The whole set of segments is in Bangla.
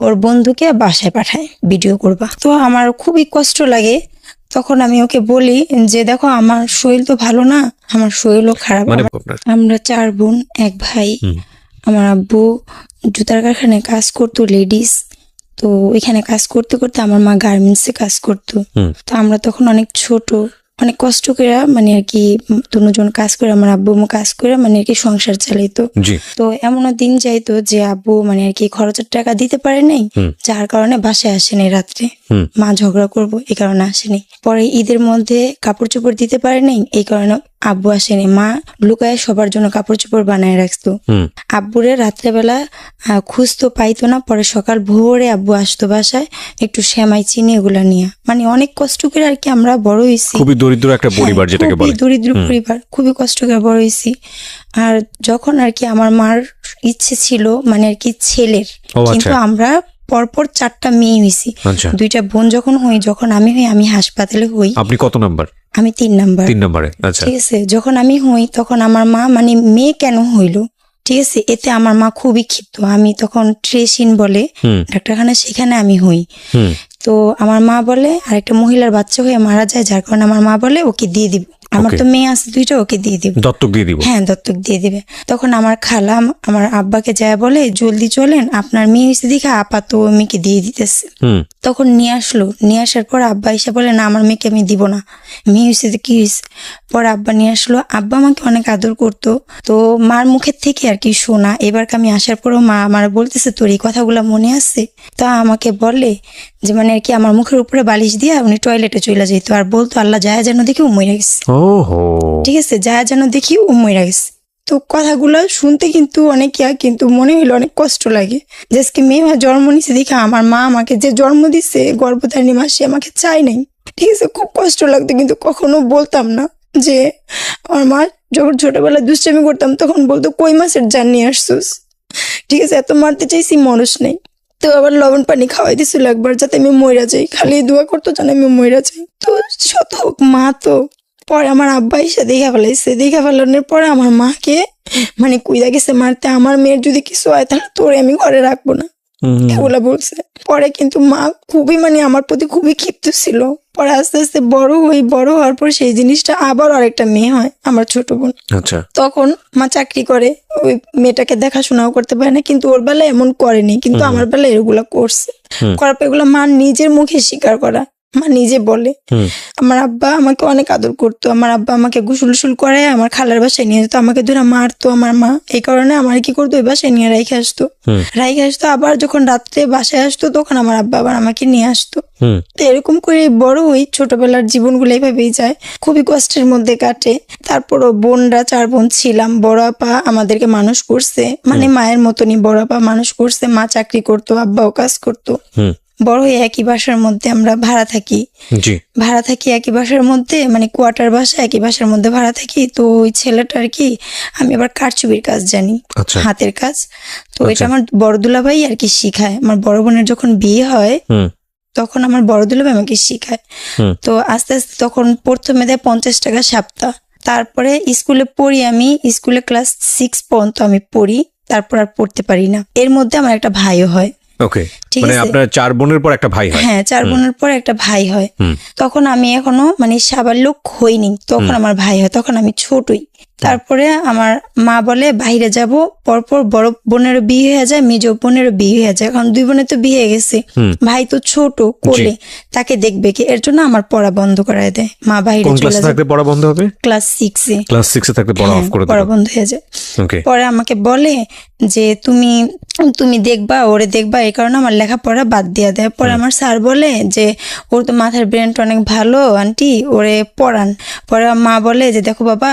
ওর বন্ধুকে বাসায় পাঠায় ভিডিও করবা। তো আমার খুবই কষ্ট লাগে। তখন আমি ওকে বলি যে দেখো আমার শরীর তো ভালো না, আমার শরীরও খারাপ। আমরা 4 বোন 1 ভাই। আমার আব্বু জুতার কারখানায় কাজ করতো, লেডিস। তো এখানে কাজ করতে করতে আমার মা গার্মেন্টসে কাজ করতো। তো আমরা তখন অনেক ছোট, অনেক কষ্ট করে মানে আর কি দুজন কাজ করে, আমার আব্বু কাজ করে মানে আর কি সংসার চালাইতো। তো এমনও দিন যাইতো যে আব্বু মানে আর কি খরচের টাকা দিতে পারে নাই, যার কারণে বাসায় আসেনি রাত্রে। মা ঝগড়া করবো এই কারণে আসেনি। পরে ঈদের মধ্যে কাপড় চোপড় দিতে পারে নাই, এই কারণে আব্বু আসেনি। মা লুকায় সবার জন্য কাপড় চোপড় বানায় রাখতো। আব্বুরে রাত্রেবেলা খুঁজতো, পাইতো না। পরে সকাল ভোরে আব্বু আসতো বাসায় একটু সেমাই চিনি এগুলা নিয়ে। মানে অনেক কষ্ট করে আর কি আমরা বড় হয়েছি। খুবই দরিদ্র একটা পরিবার, যেটাকে বলে দরিদ্র পরিবার, খুবই কষ্ট করে বড় হয়েছি। আর যখন আর কি আমার মার ইচ্ছে ছিল মানে আর কি ছেলের, কিন্তু আমরা পরপর 4টা মেয়ে হয়েছি। 2টা বোন যখন আমি হই, আমি হাসপাতালে হই। আপনি কত নাম্বার? আমি 3 নাম্বার। 3 নাম্বারে। আচ্ছা, ঠিক আছে। যখন আমি হই তখন আমার মা মানে মেয়ে কেন হইলো, ঠিক আছে, এতে আমার মা খুবই ক্ষিপ্ত। আমি তখন ট্রেসিন বলে ডাক্তারখানা, সেখানে আমি হই। তো আমার মা বলে আরেকটা মহিলার বাচ্চা হয়ে মারা যায়, যার কারণে আমার মা বলে ওকে দিয়ে দিব। আমার তো মেয়ে আছে 2টা, ওকে দিয়ে দিব, দত্তক দিয়ে দিব। হ্যাঁ, দত্তক দিয়ে দিবে। তখন আমার খালা আমার আব্বাকে যায় বলে জলদি চলেন, আপনার মেয়ে হয়েছে দেখে আপা তো মেয়েকে দিয়ে দিতেছে। তখন নিয়ে আসলো। নিয়ে আসার পর আব্বা এসে বলে না, আমার মেয়েকে আমি দিব না, মেয়ে হয়েছে কি হয়েছে। পরে আব্বা নিয়ে আসলো। আব্বা আমাকে অনেক আদর করতো। তো মার মুখের থেকে আর কি শোনা। এবার আমি আসার পরও মা আমার বলতেছে তোর এই কথাগুলো মনে আছে। তা আমাকে বলে যে মানে আর কি আমার মুখের উপরে বালিশ দিয়ে উনি টয়লেটে চলে যেত আর বলতো আল্লাহ যায় যেন দেখি ও মরে গেছে। ঠিক আছে, যায় যেন দেখি ও মরে গেছে। তো কথাগুলো শুনতে কিন্তু অনেক কিন্তু মনে হইলো অনেক কষ্ট লাগে যে আজকে মেয়ে জন্ম নিছে দেখে আমার মা আমাকে যে জন্ম দিছে গর্ভধারিণী মা, সে আমাকে চাই নাই। ঠিক আছে, খুব কষ্ট লাগতো, কিন্তু কখনো বলতাম না। যে আমার মা যখন ছোটবেলায় দুষ্টামি করতাম তখন বলতো কই মাছের জান নিয়ে আসছিস। ঠিক আছে, এত মারতে চাইছি মরস নেই। তো আবার লবণ পানি খাওয়াই দিছিল একবার যাতে আমি মইরা যাই, খালি দোয়া করতো যেন আমি মইরা যাই। তো শত হোক মা। তো পরে আমার আব্বা এসে দেখা ফেলানোর পরে আমার মাকে মানে কুইদা গেছে মারতে, আমার মেয়ের যদি কিছু হয় তাহলে তোরে আমি ঘরে রাখবো না, এগুলা বলছে। পরে কিন্তু মা খুবই মানে আমার প্রতি খুবই ক্ষিপ্ত ছিল। পরে আস্তে আস্তে বড় হওয়ার পর সেই জিনিসটা আবার আরেকটা মেয়ে হয়, আমার ছোট বোন। তখন মা চাকরি করে, ওই মেয়েটাকে দেখাশোনাও করতে পারে না, কিন্তু ওর বেলায় এমন করেনি, কিন্তু আমার বেলায় এগুলা করছে। করার পর এগুলো মা নিজের মুখে স্বীকার করা, মা নিজে বলে। আমার আব্বা আমাকে অনেক আদর করতো। আমার আব্বা আমাকে গোসল করে আমার খালার বাসায় নিয়ে যেত, আমাকে ধরে মারতো আমার মা। এই কারণে আমার কি করতো, ওই বাসায় নিয়ে রাইখে আসতো। আবার যখন রাত্রে বাসায় আসতো তখন আমার আব্বা আবার আমাকে নিয়ে আসতো। তো এরকম করে বড় হই। ছোটবেলার জীবনগুলো এইভাবেই যায়, খুবই কষ্টের মধ্যে কাটে। তারপরও বোনরা 4 বোন ছিলাম। বড় আপা আমাদেরকে মানুষ করছে, মানে মায়ের মতনই বড় আপা মানুষ করছে। মা চাকরি করতো, আব্বাও কাজ করতো। বড় হয়ে একই বাসার মধ্যে আমরা ভাড়া থাকি একই বাসার মধ্যে, মানে কোয়ার্টার বাসা, একই বাসার মধ্যে ভাড়া থাকি। তো ওই ছেলেটা আর কি, আমি আবার কারচুপির কাজ জানি, হাতের কাজ। তো এটা আমার বড় দুলাভাই আর কি শিখায়। আমার বড় বোনের যখন বিয়ে হয় তখন আমার বড় দুলাভাই আমাকে শিখায়। তো আস্তে আস্তে তখন প্রথমে দেয় 50 টাকা সপ্তাহ। তারপরে স্কুলে পড়ি, আমি স্কুলে ক্লাস 6 পর্যন্ত আমি পড়ি, তারপর আর পড়তে পারি না। এর মধ্যে আমার একটা ভাইও হয়। মানে আপনার 4 বোনের পর একটা ভাই হয়? হ্যাঁ, 4 বোনের পর একটা ভাই হয়। তখন আমি এখনো মানে সাবালক হইনি, তখন আমার ভাই হয়, তখন আমি ছোটই। তারপরে আমার মা বলে বাইরে যাব, পরপর বড় বোনেরও বিয়ে হয়ে যায়, মেজ বোনেরও বিয়ে হয়ে যায়। এখন 2 বোনের তো বিয়ে হয়ে গেছে, ভাই তো ছোট কোলে, তাকে দেখবে কি, এর জন্য আমার পড়া বন্ধ করায় দেয় মা। বাইরে চলে যায়। পড়া বন্ধ হবে ক্লাস 6-এ। ক্লাস 6-এ থাকতে পড়া অফ করে দেয়, পড়া বন্ধ হয়ে যায়। পরে আমাকে বলে যে তুমি দেখবা, ওরে দেখবা, এই কারণে আমার লেখাপড়া বাদ দিয়ে দেয়। পরে আমার স্যার বলে যে ওর তো মাথার ব্রেনটা অনেক ভালো আন্টি, ওরে পড়ান। পরে মা বলে যে দেখো বাবা,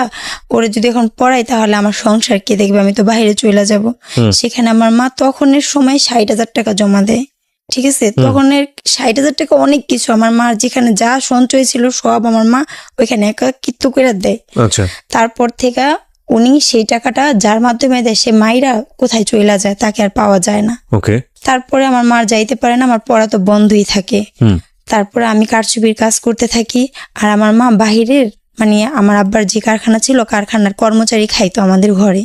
ওরে যদি এখন পড়াই তাহলে আমার সংসার কে দেখবে, আমি তো বাইরে চলে যাব। সেখানে আমার মা তখনের সময় 60,000 টাকা জমা দেয়। ঠিক আছে, তখনের 60,000 টাকা অনেক কিছু। আমার মার যেখানে যা সঞ্চয় ছিল সব আমার মা ওইখানে একাকিত্ব করে দেয়। তারপর থেকে উনি সেই টাকাটা যার মাধ্যমে দেয়, সে মাইরা কোথায় চলে যায়, তাকে আর পাওয়া যায় না। তারপরে আমার মা যাইতে পারে না, আমার পড়া তো বন্ধই থাকে। তারপরে আমি কারচুপির কাজ করতে থাকি, আর আমার মা বাহিরের মানে আমার আব্বার যে কারখানা ছিল, কারখানার কর্মচারী খাইতো আমাদের ঘরে।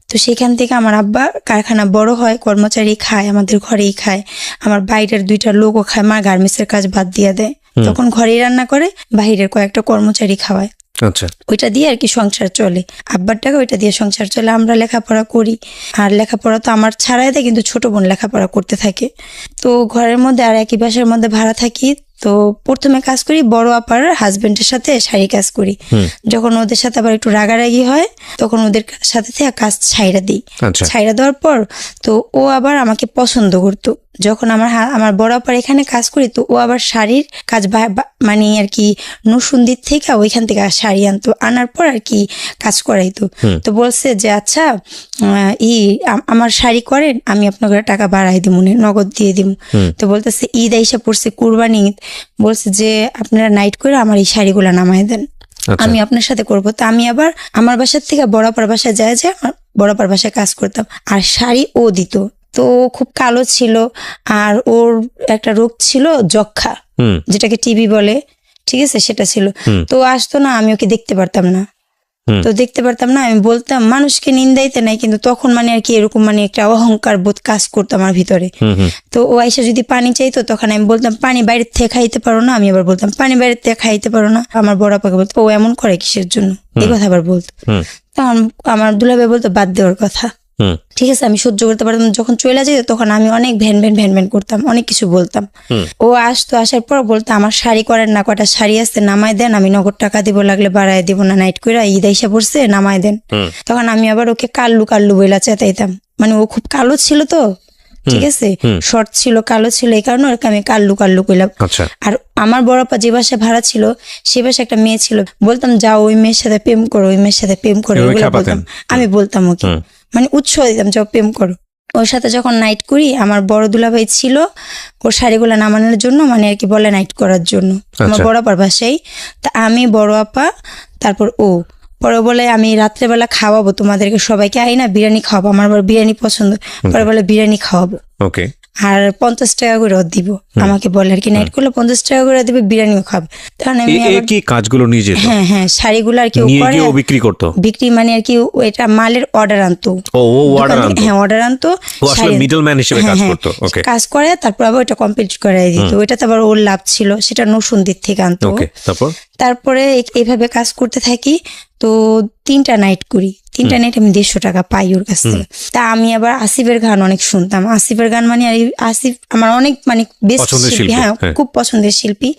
তো সেখান থেকে আমার আব্বা কারখানা বড় হয়, কর্মচারী খায়, আমাদের ঘরেই খায়, আমার বাইরের 2টা লোকও খায়, মা গার্মেন্টসের কাজ বাদ দিয়ে দেয়, তখন ঘরেই রান্না করে, বাইরের কয়েকটা কর্মচারী খাওয়ায়। আচ্ছা, ওইটা দিয়ে আর কি সংসার চলে, আব্বার টাকা ওইটা দিয়ে সংসার চলে। আমরা লেখাপড়া করি, আর লেখাপড়া তো আমার ছাড়াই দেয়, কিন্তু ছোট বোন লেখাপড়া করতে থাকে। তো ঘরের মধ্যে আর একই বাসার মধ্যে ভাড়া থাকি। তো প্রথমে কাজ করি বড় আপার হাজবেন্ডের সাথে শাড়ি কাজ করি। যখন ওদের সাথে আবার একটু রাগারাগি হয়, তখন ওদের সাথে থেকে কাজ ছাইড়া দিই। ছাইড়া দেওয়ার পর তো ও আবার আমাকে পছন্দ করতো। যখন আমার বড় আপার এখানে কাজ করি, তো ও আবার শাড়ির কাজ মানে আর কি নরসুন্দির থেকে ওইখান থেকে শাড়ি আনতো, আনার পর আর কি কাজ করাইতো। তো বলছে যে আচ্ছা আমার শাড়ি করেন, আমি আপনাকে টাকা বাড়াই দিব, নগদ দিয়ে দিব। তো বলতেছে ঈদ আইসা পড়ছে, কুরবানি ঈদ, বলছে যে আপনারা নাইট করে আমার এই শাড়িগুলো নামাই দেন, আমি আপনার সাথে করবো। তো আমি আবার আমার বাসার থেকে বড় আপার বাসায় যায় আমার বড় আপার বাসায় কাজ করতাম, আর শাড়ি ও দিত। তো খুব কালো ছিল, আর ওর একটা রোগ ছিল যক্ষা, যেটাকে টিবি বলে, ঠিক আছে, সেটা ছিল। তো আসতো না, আমি ওকে দেখতে পারতাম না। তো দেখতে পারতাম না, আমি বলতাম, মানুষকে নিন্দাইতে নাই, কিন্তু তখন মানে আর কি এরকম মানে একটা অহংকার বোধ কাজ করতো আমার ভিতরে। তো ও আইসা যদি পানি চাইতো, তখন আমি বলতাম পানি বাইরের থেকে খাইতে পারো না, আমি আবার বলতাম পানি বাইরের থেকে খাইতে পারো না। আমার বড় আপাকে বলতো ও এমন করে কিসের জন্য, এই কথা আবার বলতো। তখন আমার দুলাভাই বলতো বাদ দেওয়ার কথা, ঠিক আছে, আমি সহ্য করতে পারতাম। যখন চলে যেত তখন আমি অনেক ভ্যান ভ্যান করতাম, অনেক কিছু বলতাম। ও আসতো, আসার পর বলতো আমার শাড়ি করেন না, কটা শাড়ি আসতে নামাই দেন, আমি নগদ টাকা দিব, লাগলে বাড়াই দিব না, নাইট করে ঈদ আইসা পড়ছে নামাই দেন। তখন আমি আবার ওকে কাল্লু বইলা চেতাইতাম, মানে ও খুব কালো ছিল তো, ঠিক আছে, শর্ট ছিল, কালো ছিল, এই কারণে ওকে আমি কাল্লু কইলাম। আর আমার বড় আপা যে বাসায় ভাড়া ছিল, সে বাসায় একটা মেয়ে ছিল, বলতাম যাও ওই মেয়ের সাথে প্রেম করো, ওই মেয়ের সাথে প্রেম করো, ওইগুলো বলতাম, আমি বলতাম ওকে, মানে উৎসাহ দিতাম যাও প্রেম করো। ওর সাথে যখন নাইট করি, আমার বড় দুলাভাই ছিল ওর শাড়িগুলো নামানোর জন্য, মানে আর কি বলে নাইট করার জন্য, আমার বড় আপার বাসায়। তা আমি বড় আপা, তারপর ও পরে বলে আমি রাত্রেবেলা খাওয়াবো তোমাদেরকে সবাইকে, আই না বিরিয়ানি খাওয়াবো, আমার আবার বিরিয়ানি পছন্দ, পরে বলে বিরিয়ানি খাওয়াবো, আর 50 টাকা করে দিব, আমাকে বলে আর কি নাইট করলে 50 টাকা করে দিবে, বিরিয়ানিও খাবে। তখন আমি কি কাজগুলো নিয়ে যেত? হ্যাঁ শাড়িগুলো আর কি বিক্রি করতো, বিক্রি মানে আর কি এটা মালের অর্ডার আনতো, হ্যাঁ অর্ডার আনতো, মিডলম্যান হিসেবে কাজ করতো, কাজ করে, তারপর আবার ওটা কমপ্লিট করে দিত। ওইটাতে আবার ওর লাভ ছিল, সেটা নরসুন্দির থেকে আনতো। তারপরে এইভাবে কাজ করতে থাকি। তো 3টা নাইট করি, 3টা নাইট আমি 150 টাকা পাই ওর কাছ থেকে। তা আমি আবার আসিফের গান অনেক শুনতাম, আসিফের গান মানে আর আসিফ আমার অনেক মানে বেস্ট শিল্পী, হ্যাঁ খুব পছন্দের শিল্পী।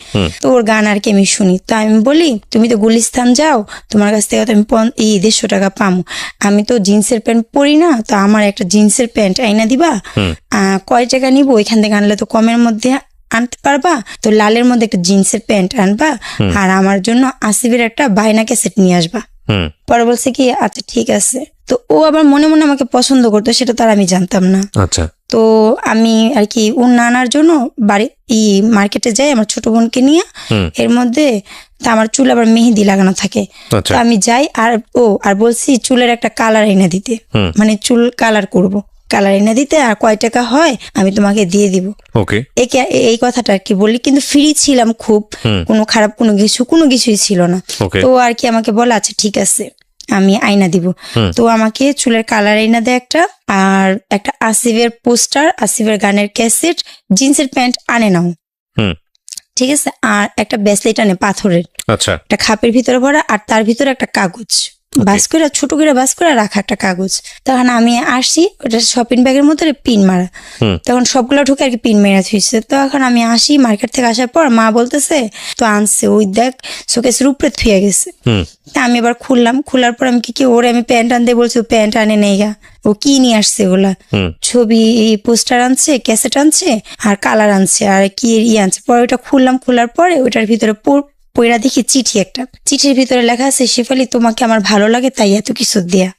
তো ওর গান আর কি আমি শুনি। তো আমি বলি তুমি তো গুলিস্তান যাও, তোমার কাছ থেকে আমি 150 টাকা পামো, আমি তো জিন্সের প্যান্ট পরি না, তো আমার একটা জিন্সের প্যান্ট আইনা দিবা, কয় টাকা নিবো, ওইখান থেকে আনলে তো কমের মধ্যে আনতে পারবা, তো লালের মধ্যে একটা জিন্সের প্যান্ট আনবা, আর আমার জন্য আসিফের একটা বায়না ক্যাসেট নিয়ে আসবা। পরে বলছে কি আচ্ছা ঠিক আছে। তো ও আবার মনে মনে আমাকে পছন্দ করতো, সেটা তার আমি জানতাম না। তো আমি আর কি ওর নানার জন্য বাড়ি মার্কেটে যাই আমার ছোট বোনকে নিয়ে, এর মধ্যে তা আমার চুল আবার মেহেদি লাগানো থাকে, তো আমি যাই আর বলছি চুলের একটা কালার এনে দিতে, মানে চুল কালার করব, কালার এনে দিতে, আর কয় টাকা হয় আমি তোমাকে দিয়ে দিব, এই কথাটা আর কি বলি। কিন্তু ফ্রি ছিলাম খুব, কোনো খারাপ কোনো কিছুই ছিল না। তো আর কি আমাকে বলে আচ্ছা ঠিক আছে আমি আয়না দিব। তো আমাকে চুলের কালার আয়না দেয় একটা, আর একটা আসিফের পোস্টার, আসিফের গানের ক্যাসেট, জিন্সের প্যান্ট আনে নাও, ঠিক আছে, আর একটা ব্রেসলেট আনে পাথরের, একটা খাপের ভিতরে ভরা, আর তার ভিতরে একটা কাগজ বাস করে, ছোট করে বাস করে রাখা একটা কাগজ। তখন আমি আসি, ওটা শপিং ব্যাগের মধ্যে পিন মারা, তখন সবগুলো ঢুকে আর কি পিন মেরা থুইছে। তখন আমি আসি, মার্কেট থেকে আসার পর মা বলতেছে তো আনছে, ওই দেখ শোকেসের উপরে থুয়ে গেছে। তা আমি এবার খোলার পর আমি কি ওরে আমি প্যান্ট আনতে বলছি, ও প্যান্ট আনে নেই গা, ও কি নিয়ে আসছে ওগুলা, ছবি পোস্টার আনছে, ক্যাসেট আনছে, আর কালার আনছে, আর কি আনছে। পরে ওইটা খোলার পরে ওইটার ভিতরে পয়রা দেখি চিঠি, একটা চিঠির ভিতরে লেখা আছে শেফালি তোমাকে আমার ভালো লাগে তাই এত কিছু দেয়া।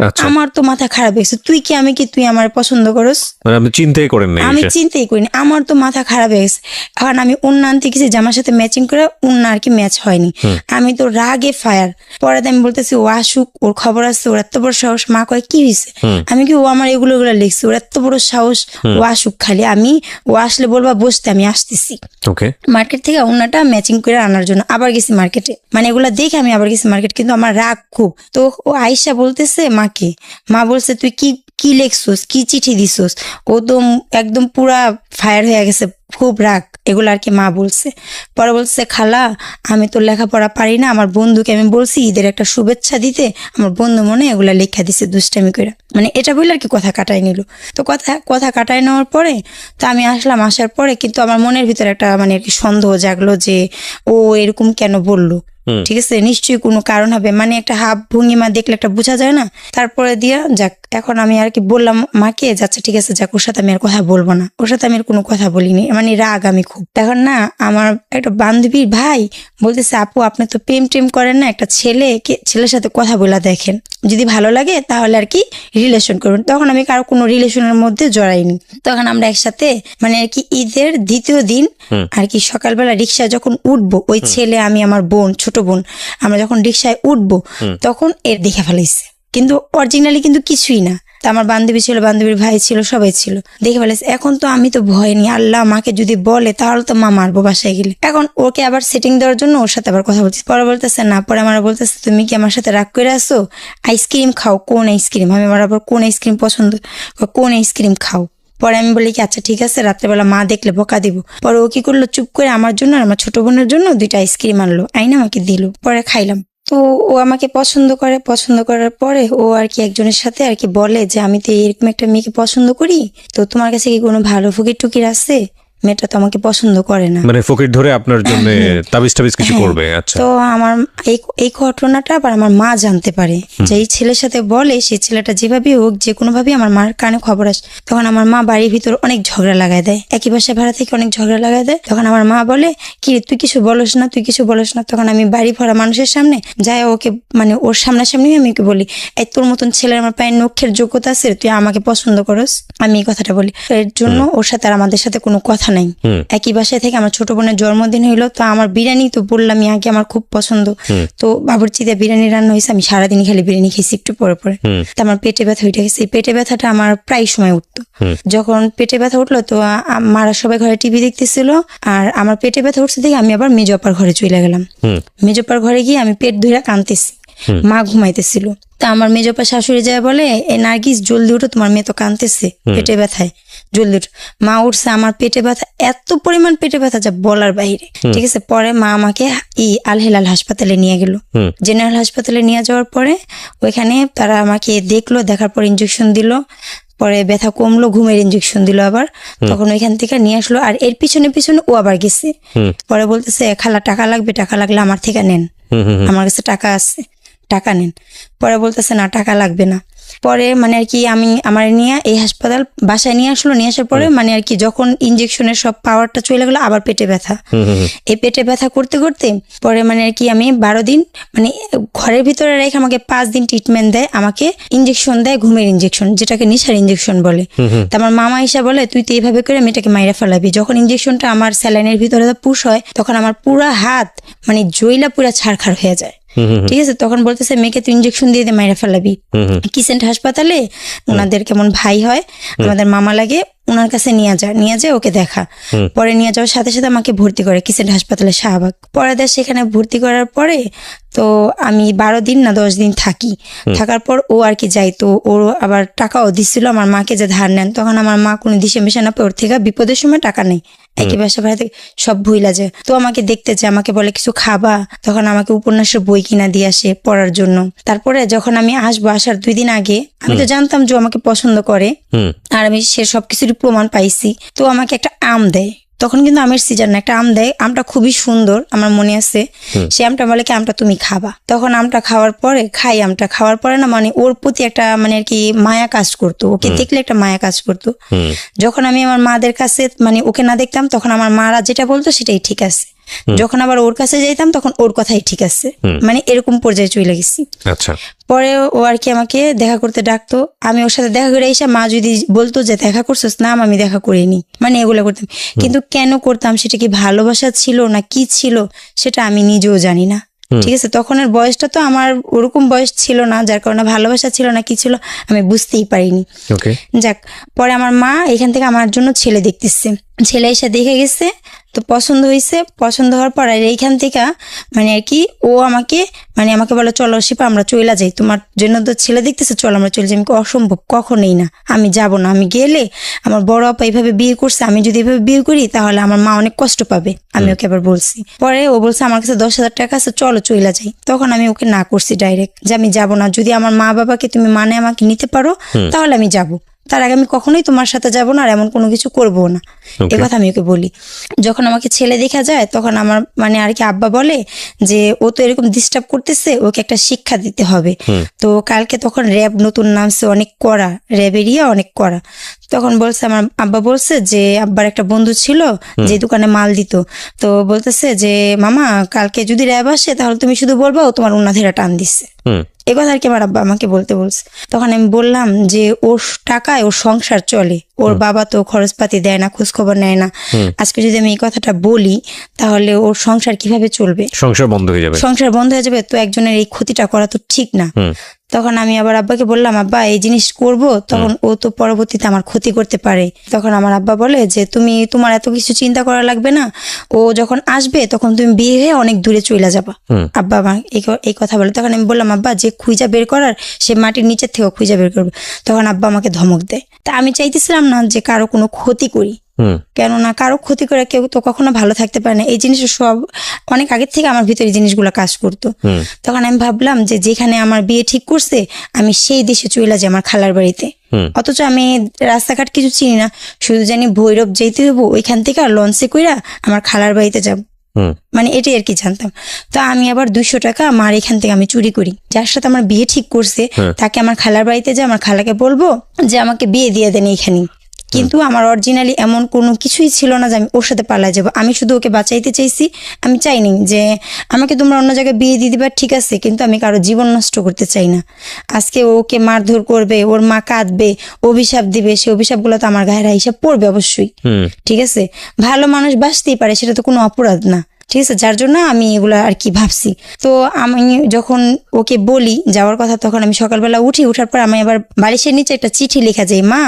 আচ্ছা আমার তো মাথা খারাপ হয়েছে, তুই কি আমি কি, তুই আমার পছন্দ করস? মানে আপনি চিন্তাই করেন না আমি চিন্তাই করিনি, আমার তো মাথা খারাপ হয়ে গেছে। এখন আমি উন্না আনতে গেছি যে আমার সাথে ম্যাচিং করে, উন্না আর কি ম্যাচ হয়নি। আমি তো রাগে ফায়ার। পরে আমি বলতেছি ও আসুক, ওর খবর আছে, ওর এত বড় সাহস। মা কয় কি হয়েছে? আমি কি, ও আমার এগুলো লিখছে, ওর এত বড় সাহস, ও আসুক খালি, ও আসলে বলবা বসতে, আমি আসতেছি। ওকে মার্কেট থেকে উন্নাটা ম্যাচিং করে আনার জন্য আবার গেছি মার্কেটে, মানে এগুলা দেখে আমি আবার গেছি মার্কেট। কিন্তু আমার রাগ খুব। তো ও আয়সা বলতেছে মাকে, মা বলছে তুই কি কি লেখছোস, কি চিঠি দিছোস? ও তো একদম পুরা ফায়ার হয়ে গেছে, খুব রাগ। এগুলো আর কি মা বলছে। পরে বলছে খালা আমি তো লেখাপড়া পারি না, আমার বন্ধুকে আমি বলছি ঈদের একটা শুভেচ্ছা দিতে, আমার বন্ধু মনে এগুলা লেখা দিছে দুষ্টামি করে, মানে এটা বলে আর কি কথা কাটাই নিল। তো কথা কাটাই নেওয়ার পরে তো আমি আসলাম। আসার পরে কিন্তু আমার মনের ভিতরে একটা মানে আর কি সন্দেহ জাগলো যে ও এরকম কেন বললো। ঠিক আছে, নিশ্চয়ই কোনো কারণ হবে, মানে একটা হাব ভঙ্গিমা দেখলে একটা বোঝা যায় না। তারপরে দিয়া যাক, এখন আমি আর কি বললাম মাকে, যাচ্ছে ঠিক আছে যাক, ওর সাথে আমি আর কথা বলবো না, ওর সাথে আমি আর কোনো কথা বলিনি, মানে রাগ আমি খুব। এখন না আমার একটা বান্ধবীর ভাই বলতেছে আপু আপনি তো প্রেম করেন না, একটা ছেলের সাথে কথা বলা দেখেন, যদি ভালো লাগে তাহলে আর কি রিলেশন করবেন। তখন আমি কারো কোনো রিলেশনের মধ্যে জড়াইনি। তখন আমরা একসাথে মানে আর কি ঈদের দ্বিতীয় দিন আর কি সকালবেলা রিক্সায় যখন উঠবো, ওই ছেলে আমি আমার বোন, ছোট বোন, আমরা যখন রিক্সায় উঠবো তখন এর দেখে ফেলাইছে, কিন্তু অরিজিনালি কিন্তু কিছুই না। তা আমার বান্ধবী ছিল, বান্ধবীর ভাই ছিল, সবাই ছিল, দেখে ফেলেছে। এখন তো আমি তো ভয় নি, আল্লাহ মাকে যদি বলে তাহলে তো মা মারবো বাসায় গেলে। এখন ওকে আবার সেটিং দেওয়ার জন্য ওর সাথে আবার কথা বলছি। পরে বলতেছে না, পরে আমার বলতেছে তুমি কি আমার সাথে রাগ করে আসো, আইসক্রিম খাও। কোন আইসক্রিম? আমি বরাবর কোন আইসক্রিম পছন্দ, কোন আইসক্রিম খাও। পরে আমি বলি কি আচ্ছা ঠিক আছে, রাত্রেবেলা মা দেখলে বকা দিব। পরে ও কি করলো, চুপ করে আমার জন্য আর আমার ছোট বোনের জন্য 2টা আইসক্রিম আনলো, আইনা আমাকে দিল। পরে খাইলাম। তো ও আমাকে পছন্দ করার পরে ও আর কি একজনের সাথে আর কি বলে যে আমি তো এরকম একটা মেয়েকে পছন্দ করি, তো তোমার কাছে কি কোনো ভালো ফকির টুকির আছে? মেয়েটা তো আমাকে পছন্দ করে না, মানে ফকির ধরে আপনার জন্য তাবিজ কিছু করবে। আচ্ছা, তো আমার এই ঘটনাটা আবার আমার মা জানতে পারে, যে এই ছেলের সাথে বলে, সেই ছেলেটা যেভাবে হোক যে কোনো ভাবে আমার মার কানে খবর আসে। তখন আমার মা বাড়ির ভিতর অনেক ঝগড়া লাগাই দেয়, একই বাসায় ভাড়া থেকে অনেক ঝগড়া লাগাই দেয়। তখন আমার মা বলে কি তুই কিছু বলস না, তুই কিছু বলস না। তখন আমি বাড়ি ভরা মানুষের সামনে যাই ওকে, মানে ওর সামনাসামনি আমি ওকে বলি, এই তোর মতন ছেলের আমার পায়ের নখের যোগ্যতা আছে, তুই আমাকে পছন্দ করস, আমি এই কথাটা বলি। এর জন্য ওর সাথে আর আমাদের সাথে কোনো কথা নাই। একই বাসায় থেকে আমার ছোট বোনের জন্মদিন হইলো, তো আমার বিরিয়ানি তো বললামই আগে আমার খুব পছন্দ, তো বাবুর্চিতে বিরিয়ানি রান্না হয়েছে, আমি সারাদিন খালি বিরিয়ানি খেয়েছি একটু পরে পরে। তো আমার পেটে ব্যথা উঠে গেছে। এই পেটে ব্যথাটা আমার প্রায় সময় উঠতো। যখন পেটে ব্যথা উঠলো তো মারা সবাই ঘরে টিভি দেখতেছিল, আর আমার পেটে ব্যথা উঠছে দেখে আমি আবার মেজপার ঘরে চলে গেলাম। মেজপার ঘরে গিয়ে আমি পেট ধরে কাঁদতেছি, মা ঘুমাইতেছিল। তা আমার মেজপা শাশুড়ি যায় বলে, এ নার্গিস জলদি উঠো, তোমার মেয়ে তো কাঁদতেছে পেটে ব্যথায়, জলদি উঠো। মা উঠছে, আমার পেটে ব্যথা, এত পরিমাণ পেটে ব্যথা যা বলার বাইরে। ঠিক আছে, পরে মা আমাকে আল হেলাল হাসপাতালে নিয়ে গেল। জেনারেল হাসপাতালে নিয়ে যাওয়ার পরে ওইখানে তারা আমাকে দেখলো, দেখার পর ইনজেকশন দিল, পরে ব্যথা কমলো, ঘুমের ইনজেকশন দিল আবার। তখন ওইখান থেকে নিয়ে আসলো, আর এর পিছনে ও আবার গেছে। পরে বলতেছে খালা টাকা লাগবে, টাকা লাগলে আমার থেকে নেন, আমার কাছে টাকা আছে, টাকা নেন। পরে বলতেছে না টাকা লাগবে না। পরে মানে আর কি আমি আমার নিয়ে এই হাসপাতাল বাসায় নিয়ে আসলো। নিয়ে আসার পরে মানে আর কি যখন ইনজেকশনের সব পাওয়ারটা চলে গেলো, আবার পেটে ব্যথা। এই পেটে ব্যথা করতে করতে পরে মানে আর কি আমি 12 দিন মানে ঘরের ভিতরে রেখে আমাকে 5 দিন ট্রিটমেন্ট দেয়, আমাকে ইনজেকশন দেয়, ঘুমের ইনজেকশন, যেটাকে নেশার ইনজেকশন বলে। তো আমার মামা এসে বলে তুই তো এইভাবে করে মেয়েটাকে মাইরা ফেলাবি। যখন ইনজেকশনটা আমার স্যালাইনের ভিতরে পুশ হয়, তখন আমার পুরা হাত মানে জইলা পুরা ছাড়খাড় হয়ে যায়। ঠিক আছে, তখন বলতেছে মেয়েকে তুই ইনজেকশন দিয়ে মাইরা ফেলাবি। কিসেন্ট হাসপাতালে ওনাদের কেমন ভাই হয়, আমাদের মামা লাগে, ওনার কাছে নিয়ে যায় ওকে দেখা। পরে নিয়ে যাওয়ার সাথে সাথে আমাকে ভর্তি করে কিসেন্ট হাসপাতালে শাহবাগ। পরে সেখানে ভর্তি করার পরে তো আমি 12 দিন না 10 দিন থাকি। থাকার পর ও আর কি যাই, তো ওর আবার টাকাও দিচ্ছিল আমার মাকে যে ধার নেন। তখন আমার মা কোনো দিশে মিশে না, ওর থেকে বিপদের সময় টাকা নেই, একই বাসা ভাড়া থেকে সব ভুইলা যায়। তো আমাকে দেখতে যায়, আমাকে বলে কিছু খাবা, তখন আমাকে উপন্যাসের বই কিনা দিয়ে আসে পড়ার জন্য। তারপরে যখন আমি আসবো, আসার 2 দিন আগে আমি তো জানতাম যে আমাকে পছন্দ করে, আর আমি সে সবকিছুরই প্রমাণ পাইছি। তো আমাকে একটা আম দেয়, তখন কিন্তু আমের সিজন না, একটা আম দেয়, আমটা খুবই সুন্দর, আমার মনে আছে। সে আমটা বলে কি আমটা তুমি খাবা। তখন আমটা খাওয়ার পরে আমটা খাওয়ার পরে না মানে ওর প্রতি একটা মানে আর কি মায়া কাজ করতো, ওকে দেখলে একটা মায়া কাজ করতো। যখন আমি আমার মাদের কাছে মানে ওকে না দেখতাম, তখন আমার মারা যেটা বলতো সেটাই ঠিক আছে। যখন আবার ওর কাছে যাইতাম তখন ওর কথাই ঠিক আছে, মানে এরকম পর্যায়ে চলে গেছি। আচ্ছা। পরে ও আর কি আমাকে দেখা করতে ডাকতো, আমি ওর সাথে দেখা করে এসে মা যদি বলতো যে দেখা করছিস, না আমি দেখা করিনি, মানে এগুলো করতাম। কিন্তু কেন করতাম, সেটা কি ভালোবাসা ছিল না কি ছিল সেটা আমি নিজেও জানি না। ঠিক আছে, তখনের বয়সটা তো আমার ওরকম বয়স ছিল না, যার কারণে ভালোবাসা ছিল না কি ছিল আমি বুঝতেই পারিনি। যাক, পরে আমার মা এখান থেকে আমার জন্য ছেলে দেখতেছে, ছেলে এসে দেখে গেছে, তো পছন্দ হয়েছে। পছন্দ হওয়ার পর আর এইখান থেকে মানে আর কি ও আমাকে বলে চলো শিপা আমরা চলে যাই, তোমার জন্য তো ছেলে দেখতেছে, চলো আমরা চলে যাই। আমি অসম্ভব, কখনোই না, আমি যাব না। আমি গেলে আমার বড় আপা এইভাবে বিয়ে করছে, আমি যদি এভাবে বিয়ে করি তাহলে আমার মা অনেক কষ্ট পাবে, আমি ওকে আবার বলছি। পরে ও বলছে আমার কাছে 10,000 টাকা আছে, চলো চলে যাই। তখন আমি ওকে না করছি ডাইরেক্ট, যে আমি যাব না, যদি আমার মা বাবাকে তুমি মানে আমাকে নিতে পারো তাহলে আমি যাব, তার আগে আমি কখনোই তোমার সাথে যাব না, আর এমন কোনো কিছু করবো না, এ কথা আমি ওকে বলি। যখন আমাকে ছেলে দেখা যায় তখন আমার মানে আর কি আব্বা বলে যে ও তো এরকম ডিস্টার্ব করতেছে, ওকে একটা শিক্ষা দিতে হবে। তো কালকে তখন র্যাব নতুন নামছে, অনেক কড়া, র্যাব এরিয়া অনেক কড়া। তখন বলছে আমার আব্বা বলছে যে আব্বার একটা বন্ধু ছিল যে দোকানে মাল দিত, তো বলতেছে যে মামা কালকে যদি র্যাব আসে তাহলে তুমি শুধু বলবা ও তোমার উন্না ধেরা টান দিচ্ছে। এ কথা আর কি আমার আব্বা আমাকে বলতে বলছে। তখন আমি বললাম যে ওর টাকায় ওর সংসার চলে, ওর বাবা তো খরচপাতি দেয় না, খোঁজ খবর নেয় না। আজকে যদি আমি এই কথাটা বলি তাহলে ওর সংসার কিভাবে চলবে, সংসার বন্ধ হয়ে যাবে, তো একজনের এই ক্ষতিটা করা তো ঠিক না। তখন আমি আবার আব্বাকে বললাম আব্বা এই জিনিস করব, তখন ও তো পরবর্তীতে আমার ক্ষতি করতে পারে। তখন আমার আব্বা বলে যে তোমার এত কিছু চিন্তা করা লাগবে না, ও যখন আসবে তখন তুমি বিয়ে হয়ে অনেক দূরে চলে যাবা। আব্বা আমার এই কথা বলে। তখন আমি বললাম আব্বা যে খুঁজা বের করার সে মাটির নিচের থেকেও খুঁজা বের করবে। তখন আব্বা আমাকে ধমক দেয়। তা আমি চাইতেছিলাম না যে কারো কোনো ক্ষতি করি, কেননা কারো ক্ষতি করে কেউ তো কখনো ভালো থাকতে পারে না। এই জিনিস সব অনেক আগের থেকে আমার ভিতরে এই জিনিসগুলো কাজ করতো। তখন আমি ভাবলাম যে যেখানে আমার বিয়ে ঠিক করছে আমি সেই দেশে চলে যাই, আমার খালার বাড়িতে। অথচ আমি রাস্তাঘাট কিছু চিনি না, শুধু জানি ভৈরব যেতে হইব, ওইখান থেকে লঞ্চে কইরা আমার খালার বাড়িতে যাব, মানে এটাই আর কি জানতাম। তো আমি আবার 200 টাকা আমার এখান থেকে আমি চুরি করি, যার সাথে আমার বিয়ে ঠিক করছে তাকে আমার খালার বাড়িতে যে আমার খালাকে বলবো যে আমাকে বিয়ে দিয়ে দেন এইখানে। কিন্তু আমার অরিজিনালি এমন কোনো কিছুই ছিল না যে আমি ওর সাথে পালা যাবো, আমি শুধু ওকে বাঁচাইতে চাইছি। আমি চাইনি যে আমাকে তোমরা অন্য জায়গায় বিয়ে দিয়ে দিবা, ঠিক আছে, কিন্তু আমি কারো জীবন নষ্ট করতে চাই না। আজকে ওকে মারধর করবে, ওর মা কাঁদবে, অভিশাপ দিবে, সে অভিশাপগুলো তো আমার গায়ের হিসাব পড়বে অবশ্যই। ঠিক আছে, ভালো মানুষ বাঁচতেই পারে, সেটা তো কোনো অপরাধ না। ঠিক আছে, যার জন্য আমি এগুলা আর কি ভাবছি। তো আমি যখন ওকে বলি যাওয়ার কথা, তখন আমি সকালবেলা উঠার পর আমি আবার বালিশের নিচে একটা চিঠি লেখা যায়, মা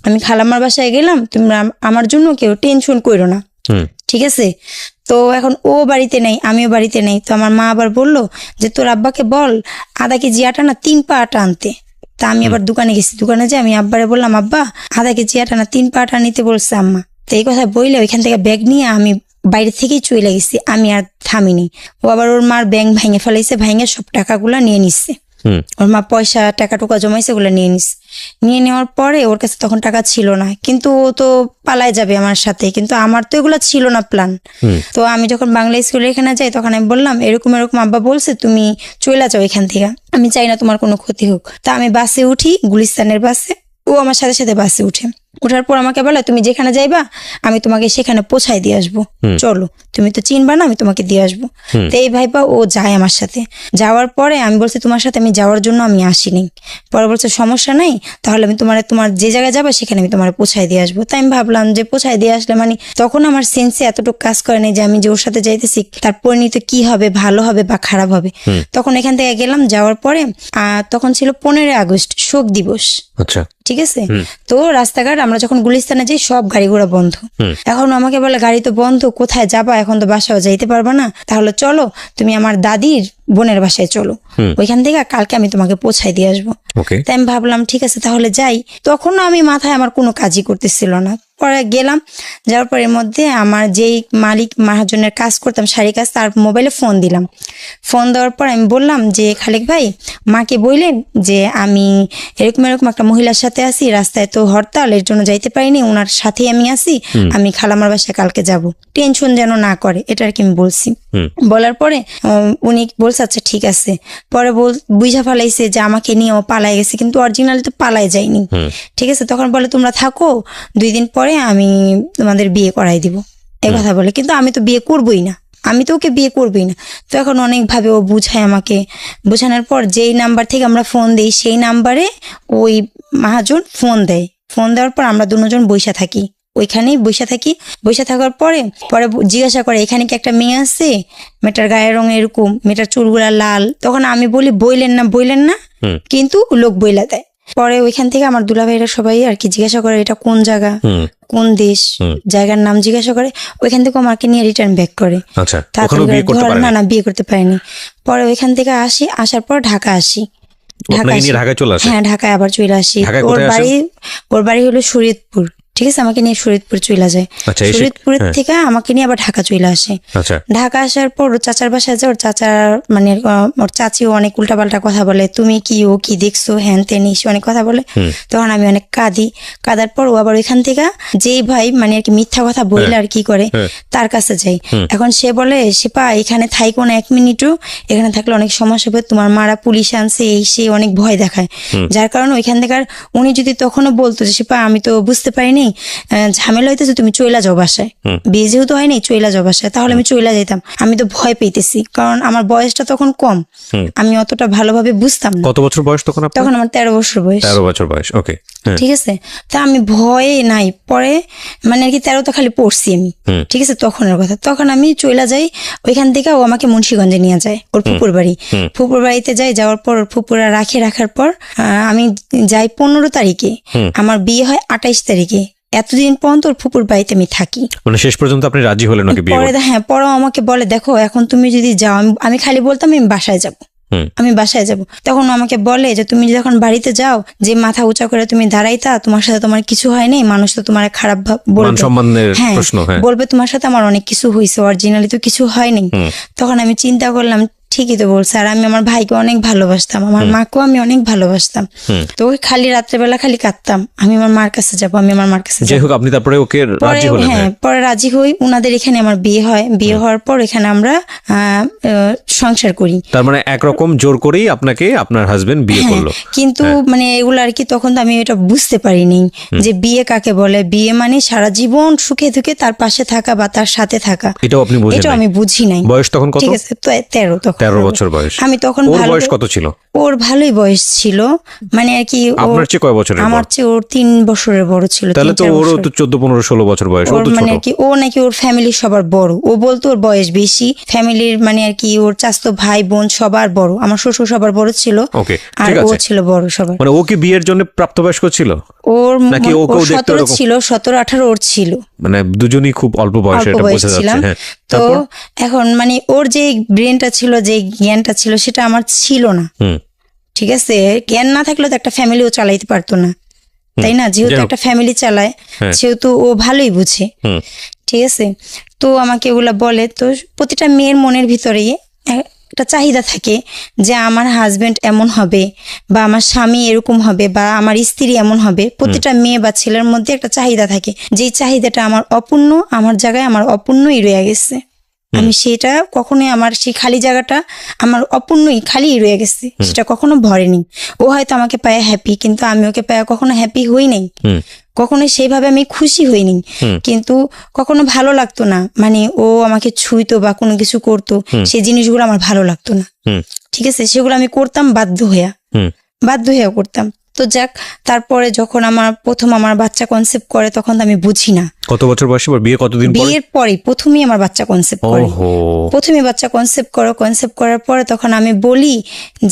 আমি খালাম্মার বাসায় গেলাম, তোমরা আমার জন্য কেউ টেনশন করো না, ঠিক আছে। তো এখন ও বাড়িতে নেই, আমিও বাড়িতে নেই। তো আমার মা আবার বললো যে তোর আব্বাকে বল আধা কেজি আটা না 3 পা আটা আনতে। তা আমি আবার দোকানে গেছি, দোকানে যে আমি আব্বারে বললাম আব্বা 1/2 কেজি আটা না 3 পা আটা নিতে বলছে আম্মা। তো এই কথা বললে ওইখান থেকে ব্যাগ নিয়ে আমি বাইরে থেকেই চলে গেছি, আমি আর থামিনি। ও আবার ওর মার ব্যাংক ভেঙে ফেলাইছে, ভেঙে সব টাকাগুলা নিয়ে নিচ্ছে। ওর মা পয়সা টাকা টুকা জমাইছে, ওগুলো নিয়ে নিচ্ছে। নিয়ে নেওয়ার পরে ওর কাছে তখন টাকা ছিল না, কিন্তু ও তো পালায় যাবে আমার সাথে, কিন্তু আমার তো এগুলো ছিল না প্ল্যান। তো আমি যখন বাংলা স্কুলে এখানে যাই তখন আমি বললাম এরকম এরকম আব্বা বলছে তুমি চলে যাও এখান থেকে, আমি চাই না তোমার কোনো ক্ষতি হোক। তা আমি বাসে উঠি, গুলিস্তানের বাসে, ও আমার সাথে সাথে বাসে উঠে। ওঠার পর আমাকে বলে তুমি যেখানে যাইবা আমি তোমাকে সেখানে পৌঁছায় দিয়ে আসবো, চলো, তুমি তো চিনবা না, আমি তোমাকে দিয়ে আসবো। তো এই ভাইবা ও যায় আমার সাথে। যাওয়ার পরে আমি বলছি তোমার সাথে আমি যাওয়ার জন্য আমি আসিনি। পরে বলছে সমস্যা নাই, তাহলে আমি তোমার যে জায়গায় যাবা সেখানে আমি তোমার পৌঁছায় দিয়ে আসবো। তাই আমি ভাবলাম যে পৌঁছায় দিয়ে আসলে মানে তখন আমার সেন্সে এতটুকু কাজ করে নাই যে আমি যে ওর সাথে যাইতেছি তার পরিণতি কি হবে, ভালো হবে বা খারাপ হবে। তখন এখান থেকে গেলাম, যাওয়ার পরে তখন ছিল 15 আগস্ট শোক দিবস। আচ্ছা, ঠিক আছে। তো রাস্তাঘাট আমরা যখন গুলিস্তানে যাই সব গাড়ি ঘোড়া বন্ধ। এখন আমাকে বলে গাড়ি তো বন্ধ, কোথায় যাবা, এখন তো বাসাও যাইতে পারবা না, তাহলে চলো তুমি আমার দাদির বোনের বাসায় চলো, ওইখান থেকে কালকে আমি তোমাকে পৌঁছায় দিয়ে আসবো। তাই আমি ভাবলাম ঠিক আছে তাহলে যাই। তখন আমি মাথায় আমার কোনো কাজই করতেছিল না। পরে গেলাম, যাওয়ার পর এর মধ্যে আমার যেই মালিক মহাজনের কাজ করতাম শাড়ি কাজ, তার মোবাইলে ফোন দিলাম। ফোন দেওয়ার পর আমি বললাম যে খালেক ভাই মাকে বললেন যে আমি এরকম এরকম একটা মহিলার সাথে আছি, রাস্তায় তো হরতাল, এর জন্য যাইতে পারিনি, ওনার সাথেই আমি আছি, আমি খালামার বাসায় কালকে যাব, টেনশন যেন না করে, এটা আর কি আমি বলছি। বলার পরে উনি বলছে আচ্ছা ঠিক আছে। পরে বুঝা ফেলাইছে যে আমাকে নিয়ে ও পালাই গেছে, কিন্তু অরিজিনালি তো পালাই যায়নি। ঠিক আছে, তখন বলে তোমরা থাকো, 2 দিন পরে আমি তোমাদের বিয়ে করাই দিব, এই কথা বলে। কিন্তু আমি তো বিয়ে করবোই না, আমি তো ওকে বিয়ে করবই না। তো এখন অনেকভাবে ও বুঝায় আমাকে, বোঝানোর পর যেই নাম্বার থেকে আমরা ফোন দিই সেই নাম্বারে ওই মহাজন ফোন দেয়। ফোন দেওয়ার পর আমরা দুজন বইসা থাকি, ওইখানেই বসে থাকি। বসে থাকার পরে পরে জিজ্ঞাসা করে এখানে কি একটা মেয়ে আছে, মেয়েটার গায়ের রং এরকম, মেয়েটার চুলগুলা লাল। তখন আমি বলি বইলেন না, কিন্তু লোক বইলা দেয়। পরে ওইখান থেকে আমার দুলাভাইরা সবাই আর কি জিজ্ঞাসা করে এটা কোন জায়গা, কোন দেশ, জায়গার নাম জিজ্ঞাসা করে। ওইখান থেকে আমাকে নিয়ে রিটার্ন ব্যাক করে। না বিয়ে করতে পারিনি। পরে ওইখান থেকে আসার পর ঢাকা আসি। হ্যাঁ, ঢাকায় আবার চলে আসি। ওর বাড়ি হলো শরীয়তপুর, ঠিক আছে। আমাকে নিয়ে শরীয়তপুর চলে যায়। শরীয়তপুরের থেকে আমাকে নিয়ে আবার ঢাকা চলে আসে। ঢাকা আসার পর ওর চাচার বাসায় যায়। ওর চাচার মানে ওর চাচিও অনেক উল্টাপাল্টা কথা বলে, তুমি কি ও কি দেখছো, হ্যান তেন এসে অনেক কথা বলে। তখন আমি অনেক কাঁদার পর ও আবার ওইখান থেকে যেই ভাই মানে আর কি মিথ্যা কথা বললে আর কি করে তার কাছে যাই। এখন সে বলে শিপা এখানে থাইকো না 1 মিনিটও, এখানে থাকলে অনেক সমস্যা হবে, তোমার মারা পুলিশ আনছে এই সে অনেক ভয় দেখায়। যার কারণে ওইখান থেকে উনি যদি তখনও বলতো যে শিপা আমি তো বুঝতে পারিনি, ঝামেলা হইতেছে, তুমি চইলা যাও বাসায়, বিয়ে যেহেতু হয়নি চইলা যাও বাসায়, তাহলে আমি চইলা যেতাম। আমি তো ভয় পেতেছি, কারণ আমার বয়সটা তখন কম, আমি অতটা ভালোভাবে বুঝতাম না। কত বছর বয়স তখন? তখন আমার 13 বছর বয়স। 13 বছর বয়স, ওকে, ঠিক আছে। তা আমি ভয়ে নাই, পরে মানে আর কি 13 তো খালি পড়ছি আমি, ঠিক আছে, তখনের কথা। তখন আমি চইলা যাই ওইখান থেকে। ও আমাকে মুন্সিগঞ্জে নিয়ে যায়, ওর ফুপুর বাড়ি। ফুপুর বাড়িতে যাই, যাওয়ার পর ফুপুরা রাখার পর আমি যাই 15 তারিখে, আমার বিয়ে হয় 28 তারিখে। এতদিন পর্যন্ত ওর ফুপুর বাড়িতে আমি থাকি। মানে শেষ পর্যন্ত আপনি রাজি হলেন নাকি বিয়ে করতে? হ্যাঁ, পরে আমাকে বলে দেখো এখন তুমি যদি যাও, আমি খালি বলতাম আমি বাসায় যাব, আমি বাসায় যাব। তখন আমাকে বলে যে তুমি যখন বাড়িতে যাও, যে মাথা উঁচা করে তুমি দাঁড়াইতা, তোমার সাথে তোমার কিছু হয়নি, মানুষ তো তোমার খারাপ বলবে, বলবে তোমার সাথে আমার অনেক কিছু হয়েছে, অরিজিনালি তো কিছু হয়নি। তখন আমি চিন্তা করলাম ঠিকই তো বলছে। আর আমি আমার ভাইকে অনেক ভালোবাসতাম, আমার মাকেও আমি অনেক ভালোবাসতাম। তো ওই খালি রাত্রেবেলা খালি কাঁদতাম, আমি আমার মার কাছে যাবো, আমি আমার মার কাছে যাই হোক। আপনি তারপরে ওকে রাজি হলেন? হ্যাঁ, পরে রাজি হই। উনাদের এখানে আমার বিয়ে হয়। বিয়ে হওয়ার পর এখানে আমরা সংসার করি। তার মানে একরকম জোর করেই আপনাকে আপনার হাজবেন্ড বিয়ে করলো। কিন্তু মানে এগুলো আর কি তখন তো আমি এটা বুঝতে পারিনি যে বিয়ে কাকে বলে। বিয়ে মানে সারা জীবন সুখে দুঃখে তার পাশে থাকা বা তার সাথে থাকা, এটা আমি বুঝি নাই। বয়স তখন কত? ঠিক আছে, 13 তখন। 13 বছর বয়স। আমি তখন বয়স কত ছিল? ওর ভালোই বয়স ছিল, মানে আর কি আপনার চেয়ে কয় বছরের? আমার চেয়ে ওর 3 বছরের বড় ছিল। তাহলে তো ওর তো 14, 15, 16 বছর বয়স। ওর মানে আর কি ও নাকি ওর ফ্যামিলির সবার বড়। ও বলতো ওর বয়স বেশি, ফ্যামিলির মানে আর কি ওর চাচাতো ভাই বোন সবার বড়। আমার শ্বশুর সবার বড় ছিল, আর ও ছিল বড় সবার। মানে ও কি বিয়ের জন্য প্রাপ্তবয়স্ক ছিল? ওর নাকি ও 17 ছিল, 17, 18 ওর ছিল। মানে দুজনই খুব অল্প বয়সে, এটা বোঝা যাচ্ছে। তো এখন মানে ওর যে ব্রেনটা ছিল, যে জ্ঞানটা ছিল, সেটা আমার ছিল না। ঠিক আছে, জ্ঞান না থাকলে তো একটা ফ্যামিলিও চালাইতে পারতো না, তাই না? যেহেতু একটা ফ্যামিলি চালায়, সেহেতু ও ভালোই বুঝে, ঠিক আছে। তো আমাকে ওগুলা বলে। তো প্রতিটা মেয়ের মনের ভিতরেই একটা চাহিদা থাকে যে আমার হাজবেন্ড এমন হবে, বা আমার স্বামী এরকম হবে, বা আমার স্ত্রী এমন হবে। প্রতিটা মেয়ে বা ছেলের মধ্যে একটা চাহিদা থাকে, যেই চাহিদাটা আমার অপূর্ণ, আমার জায়গায় আমার অপূর্ণই রয়ে গেছে। আমি সেটা কখনোই, আমার সেই খালি জায়গাটা আমার অপূর্ণই খালি রয়ে গেছে, সেটা কখনো ভরেনি। ও হয়তো আমাকে পায় হ্যাপি, কিন্তু আমি ওকে পায় কখনো হ্যাপি হই নাই, কখনো সেইভাবে আমি খুশি হইনি। কিন্তু কখনো ভালো লাগতো না, মানে ও আমাকে ছুঁইতো বা কোনো কিছু করতো, সেই জিনিসগুলো আমার ভালো লাগতো না, ঠিক আছে। সেগুলো আমি করতাম বাধ্য হইয়া করতাম। তো যাক, তারপরে যখন আমার প্রথম আমার বাচ্চা কনসেপ্ট করে, তখন আমি বুঝি না। কত বছর বয়সে? বিয়ে কতদিন পরে? বিয়ের পরে প্রথমেই আমার বাচ্চা কনসেপ্ট করে। প্রথমে বাচ্চা কনসেপ্ট করার পরে তখন আমি বলি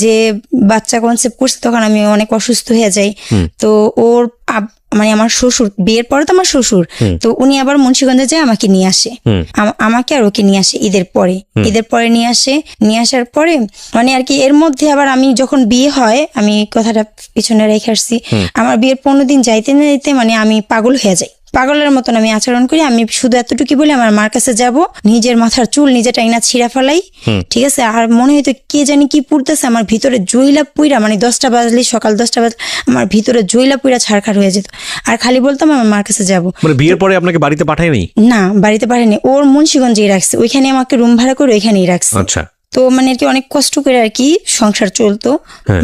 যে বাচ্চা কনসেপ্ট করছে, তখন আমি অনেক অসুস্থ হয়ে যাই। তো ওর মানে আমার শ্বশুর, বিয়ের পরে তো আমার শ্বশুর, তো উনি আবার মুন্সিগঞ্জে যায় আমাকে নিয়ে আসে, আমাকে আর ওকে নিয়ে আসে ঈদের পরে নিয়ে আসার পরে মানে আর কি এর মধ্যে আবার আমি যখন বিয়ে হয়, আমি কথাটা পিছনে রেখে আসছি, আমার বিয়ের 15 দিন যাইতে না যাইতে মানে আমি পাগল হয়ে যাই, পাগলের মতন আমি আচরণ করি। আমি শুধু এতটুকু বলি আমার মার কাছে যাব, নিজের মাথার চুল নিজে টাইনা ছিঁড়া ফেলাই, ঠিক আছে। আর মনে হয়তো কে জানি কি পুড়তেছে আমার ভিতরে, জইলা পুইরা, মানে 10টা বাজলে, সকাল 10টা বাজলে আমার ভিতরে জইলা পুইরা ছাড়খাড় হয়ে যেত। আর খালি বলতাম আমার মার কাছে যাব। মানে বিয়ের পরে আপনাকে বাড়িতে পাঠায়নি? না, বাড়িতে পাঠায়নি। ওর মুন্সিগঞ্জেই রাখছে, ওইখানে আমাকে রুম ভাড়া করে ওইখানেই রাখছে। আচ্ছা। তো মানে আর কি অনেক কষ্ট করে আর কি সংসার চলতো,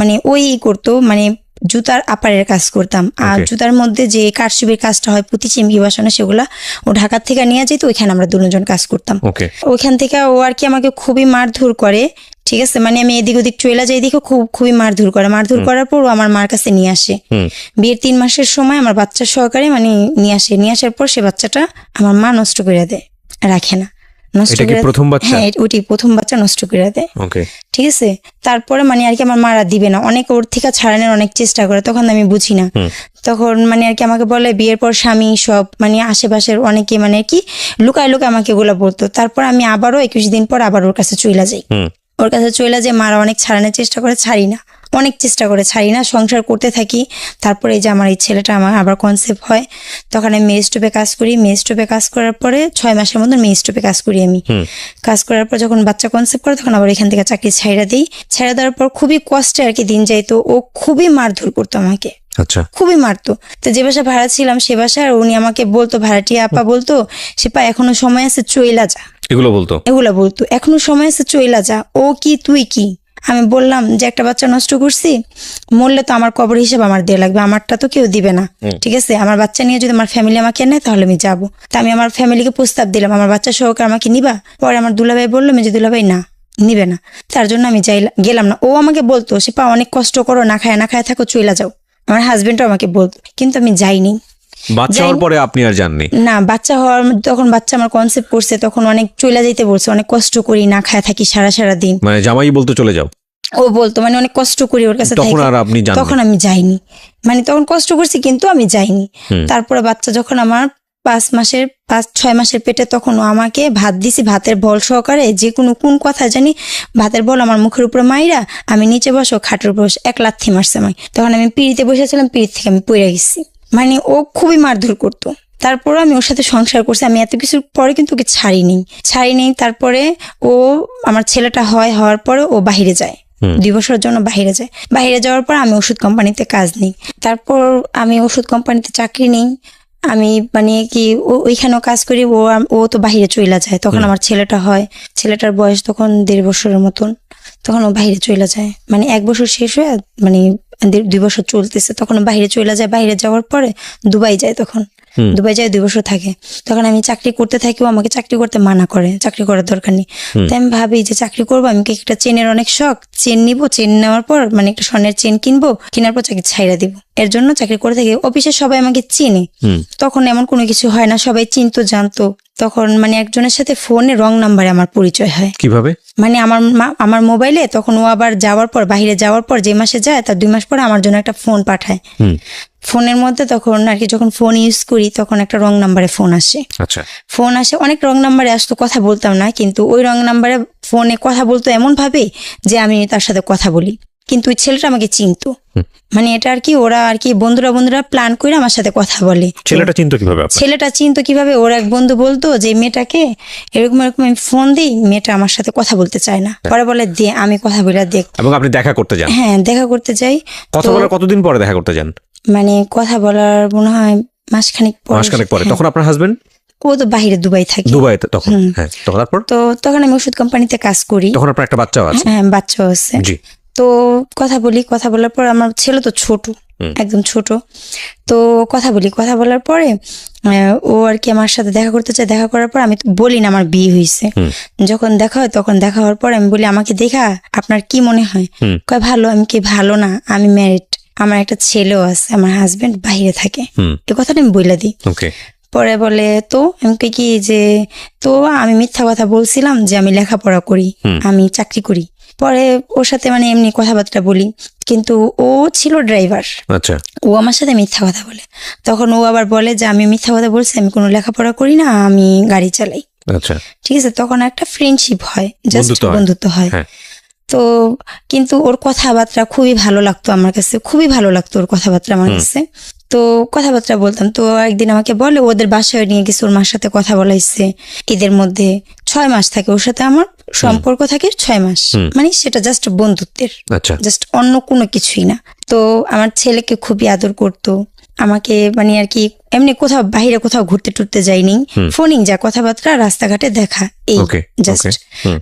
মানে ওই করতো, মানে জুতার আপারের কাজ করতাম। আর Okay. জুতার মধ্যে যে কারচুপির কাজটা হয়, পুঁতি চিমকি বসানো, সেগুলা ও ঢাকার থেকে নিয়ে যেত, ওইখানে আমরা দুজন কাজ করতাম। ওকে, ওইখান থেকে ও আর কি আমাকে খুবই মারধর করে, ঠিক আছে, মানে আমি এদিক ওদিক চলে যাই দেখে খুবই মারধর করে। মারধর করার পর ও আমার মার কাছে নিয়ে আসে। বিয়ের 3 মাসের সময় আমার বাচ্চা সহকারে মানে নিয়ে আসার পর সে বাচ্চাটা আমার মা নষ্ট করে দেয়, রাখে না, নষ্ট এটা কি করে। প্রথম বাচ্চা? হ্যাঁ, ওটি প্রথম বাচ্চা, নষ্ট করে দেয়। ওকে, ঠিক আছে, তারপরে মানে আর কি আমার মারা দিবে না, অনেক ওর থেকে ছাড়ানোর অনেক চেষ্টা করে, তখন আমি বুঝি না। তখন মানে আর কি আমাকে বলে বিয়ের পর স্বামী সব মানে আশেপাশের অনেকে মানে আর কি লুকায় লুকায় আমাকে এগুলো বলতো। তারপর আমি আবারও 21 দিন পর আবার ওর কাছে চলে যাই। ওর কাছে চলে যে মারা অনেক ছাড়ানোর চেষ্টা করে, ছাড়ি না, অনেক চেষ্টা করে ছাড়ি না, সংসার করতে থাকি। তারপরে এই যে আমার এই ছেলেটা আমার আবার কনসেপ্ট হয়, তখন আমি মেয়ে স্টোভে কাজ করি। মেয়ে স্টোভে কাজ করার পরে 6 মাসের মধ্যে মেয়ে স্টোভে কাজ করি আমি। কাজ করার পর যখন বাচ্চা কনসেপ্ট করে, তখন আবার এখান থেকে চাকরি ছাইড়া দিই। ছাইড়া দেওয়ার পর খুবই কষ্টে আর কি দিন যাইতো। ও খুবই মারধর করতো আমাকে, আচ্ছা, খুবই মারতো। তো যে বাসা ভাড়া ছিলাম সে বাসায় উনি আমাকে বলতো, ভাড়াটিয়া আপা বলতো, সে পা এখনো সময় আছে, চইলা যা, এগুলো বলতো। এখনো সময় আছে, চইলা যা। ও কি তুই কি? আমি বললাম যে একটা বাচ্চা নষ্ট করছি, মরলে তো আমার কবর হিসেবে আমার দেয়া লাগবে, আমারটা তো কেউ দিবে না, ঠিক আছে, আমার বাচ্চা নিয়ে যদি আমার ফ্যামিলি আমাকে নেয় তাহলে আমি যাবো। তা আমি আমার ফ্যামিলিকে প্রস্তাব দিলাম, আমার বাচ্চা সহকারে আমাকে নিবা? পরে আমার দুলাভাই বললো, মেজে দুলাভাই না, নিবে না। তার জন্য আমি গেলাম না। ও আমাকে বলতো, সে পা অনেক কষ্ট করো, না খায় থাকো, চইলা যাও। আমার হাজবেন্ডও আমাকে বলতো, কিন্তু আমি যাইনি। বাচ্চা হওয়ার পরে আপনি আর জাননি? না, বাচ্চা হওয়ার তখন বাচ্চা আমার কনসেপ্ট করছে, তখন অনেক চলে যাইতে বলছে, অনেক কষ্ট করি, না খায় থাকি সারা দিন। মানে জামাই বলতো চলে যাও? ও বলতো মানে অনেক কষ্ট করি ওর কাছে, তখন আর আপনি জাননি? তখন আমি যাইনি, মানে তখন কষ্ট করছি কিন্তু আমি যাইনি। তারপরে বাচ্চা যখন আমার 5-6 মাসের পেটে, তখন ও আমাকে ভাত দিছি, ভাতের বল সহকারে, যে কোনো কোন কথা জানি, ভাতের বল আমার মুখের উপরে মাইরা, আমি নিচে বসো, খাটের উপর এক লাথি মারছে আমায়। তখন আমি পিড়িতে বসেছিলাম, পিড়িত থেকে আমি পড়ে গেছি। মানে ও খুবই মারধর করতো। তারপর আমি ওর সাথে সংসার করছি, আমি এত কিছুর পরে কিন্তু ওকে ছাড়িনি। তারপরে ও আমার ছেলেটা হওয়ার পরে ও বাহিরে যায়, 2 বছরের জন্য বাহিরে যায়। বাহিরে যাওয়ার পর আমি ওষুধ কোম্পানিতে কাজ নিই। তারপর আমি ওষুধ কোম্পানিতে চাকরি নিই। আমি মানে কি ওইখানেও কাজ করি। ও তো বাহিরে চলে যায়, তখন আমার ছেলেটা হয়, ছেলেটার বয়স তখন 1.5 বছরের মতন, তখন ও বাহিরে চলে যায়। মানে 1 বছর শেষ হয়ে মানে 2 বছর চলতেছে, তখন বাহিরে চলে যায়। বাহিরে যাওয়ার পরে দুবাই যায়, তখন দুবাই যায় 2 বছর থাকে। তখন আমি চাকরি করতে থাকি, ও আমাকে চাকরি করতে মানা করে, চাকরি করার দরকার নেই। তাই আমি ভাবি যে চাকরি করবো, আমি একটা চেনের অনেক শখ, চেন নিবো, চেন নেওয়ার পর মানে একটা স্বর্ণের চেন কিনবো, কেনার পর চাকরি ছাইড়া দিব। এর জন্য চাকরি করে থাকি। অফিসে সবাই আমাকে চেনে, তখন এমন কোনো কিছু হয় না, সবাই চিনতো, জানতো। তখন মানে একজনের সাথে ফোনে রং নাম্বারে আমার পরিচয় হয়। কিভাবে? মানে আমার মোবাইলে তখন ও আবার যাওয়ার পর, বাহিরে যাওয়ার পর যে মাসে যায়, তার 2 মাস পরে আমার জন্য একটা ফোন পাঠায়। ফোনের মধ্যে তখন আর কি যখন ফোন ইউজ করি, তখন একটা রং নাম্বারে ফোন আসে। আচ্ছা, ফোন আসে, অনেক রং নাম্বারে আসতো, কথা বলতাম না, কিন্তু ওই রং নাম্বারে ফোনে কথা বলতো এমন ভাবে যে আমি তার সাথে কথা বলি, কিন্তু ওই ছেলেটা আমাকে চিনতো। মানে এটা আর কি ওরা আর কি বন্ধুরা প্ল্যান করে আমার সাথে কথা বলে। ছেলেটা চিনতো কিভাবে? ওর এক বন্ধু বলতো যে মেয়েটাকে এরকম আমি ফোন দিই, মেয়েটা আমার সাথে কথা বলতে চায় না, পরে বলে দে, আমি কথা বলে দেখ। এবং আপনি দেখা করতে যান? হ্যাঁ, দেখা করতে যাই। কথা বলার কতদিন পরে দেখা করতে যান? মানে কথা বলার মনে হয় মাসখানেক পরে। তখন আপনার হাজবেন্ড? ও তো বাইরে দুবাই থাকে। দুবাইতে তখন? হ্যাঁ, তারপর? তো তখন আমি ওষুধ কোম্পানিতে কাজ করি। তখন আপনার একটা বাচ্চাও আছে? হ্যাঁ, বাচ্চাও আছে। জি। তো কথা বলার পর, আমার ছেলে তো ছোট, একদম ছোট। তো কথা বলার পরে ও আর কি আমার সাথে দেখা করতে চায়। দেখা করার পর আমি তো বলি না আমার বিয়ে হয়েছে। যখন দেখা হয়, তখন দেখা হওয়ার পর আমি বলি, আমাকে দেখা আপনার কি মনে হয়? কয় ভালো। আমি কি ভালো না, আমি ম্যারিড, আমার একটা ছেলেও আছে, আমার হাজবেন্ড বাইরে থাকে, এই কথাটা আমি বইলা দিই। পরে বলে তো আমি কি যে, তো আমি মিথ্যা কথা বলছিলাম যে আমি লেখাপড়া করি, আমি চাকরি করি। পরে ওর সাথে মানে এমনি কথাবার্তা বলি, কিন্তু ও ছিল ড্রাইভার। আচ্ছা। ও আমার সাথে মিথ্যা কথা বলে। তখন ও আবার বলে যে আমি মিথ্যা কথা বলছি, আমি কোনো লেখাপড়া করি না, আমি গাড়ি চালাই। আচ্ছা, ঠিক আছে। তখন একটা ফ্রেন্ডশিপ হয়, জাস্ট বন্ধুত্ব হয়। তো কিন্তু ওর কথাবার্তা খুবই ভালো লাগতো আমার কাছে, খুবই ভালো লাগতো ওর কথাবার্তা আমার কাছে। তো কথাবার্তা বলতাম। তো একদিন আমাকে বলে ওদের বাসায় নিয়ে গেছে, ওর মার সাথে কথা বলাইছে। ঈদের মধ্যে 6 মাস থাকে ওর সাথে আমার সম্পর্ক থাকে, 6 মাস, মানে সেটা জাস্ট বন্ধুত্বের, জাস্ট অন্য কোনো কিছুই না। তো আমার ছেলেকে খুবই আদর করতো, আমাকে মানে আর কি এমনি কোথাও বাইরে কোথাও ঘুরতে টুরতে যাইনি, ফোনিং যা কথাবার্তা রাস্তাঘাটে দেখা এই জাস্ট।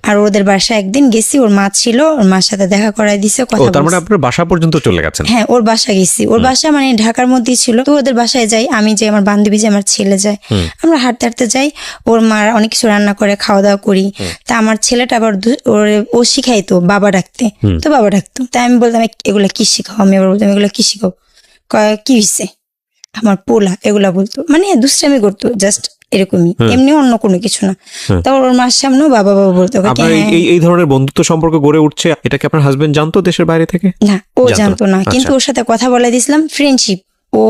আর ওদের বাসায় একদিন গেছি, ওর মা ছিল, ওর মার সাথে দেখা করাই দিছে, কথা তার মানে আপনার বাসা পর্যন্ত চলে গেছেন? হ্যাঁ, ওর বাসা গেছি, ওর বাসা মানে ঢাকার মধ্যেই ছিল। তো ওদের বাসায় যাই, আমি যাই, আমার বান্ধবী যাই, আমার ছেলে যায়, আমরা হাঁটতে হাঁটতে যাই। ওর মা অনেক কিছু রান্না করে, খাওয়া দাওয়া করি। তা আমার ছেলেটা আবার ও শিখাইতো বাবা ডাকতে, তো বাবা ডাকতো। তাই আমি বলতাম এগুলা কি শিখাও, আমি আবার বলতাম এগুলা কি শিখাও, কি হয়েছে আমার পোলা, এগুলা বলতো, মানে দুষ্টামি করতো জাস্ট এরকমই, এমনি অন্য কোনো কিছু না। তারপর ওর মার সামনেও বাবা বাবা বলতো। এই ধরনের বন্ধুত্ব সম্পর্ক গড়ে উঠছে, এটা কি আপনার হাজবেন্ড জানতো দেশের বাইরে থেকে? না, ও জানতো না, কিন্তু ওর সাথে কথা বলে দিছিলাম, ফ্রেন্ডশিপ। ও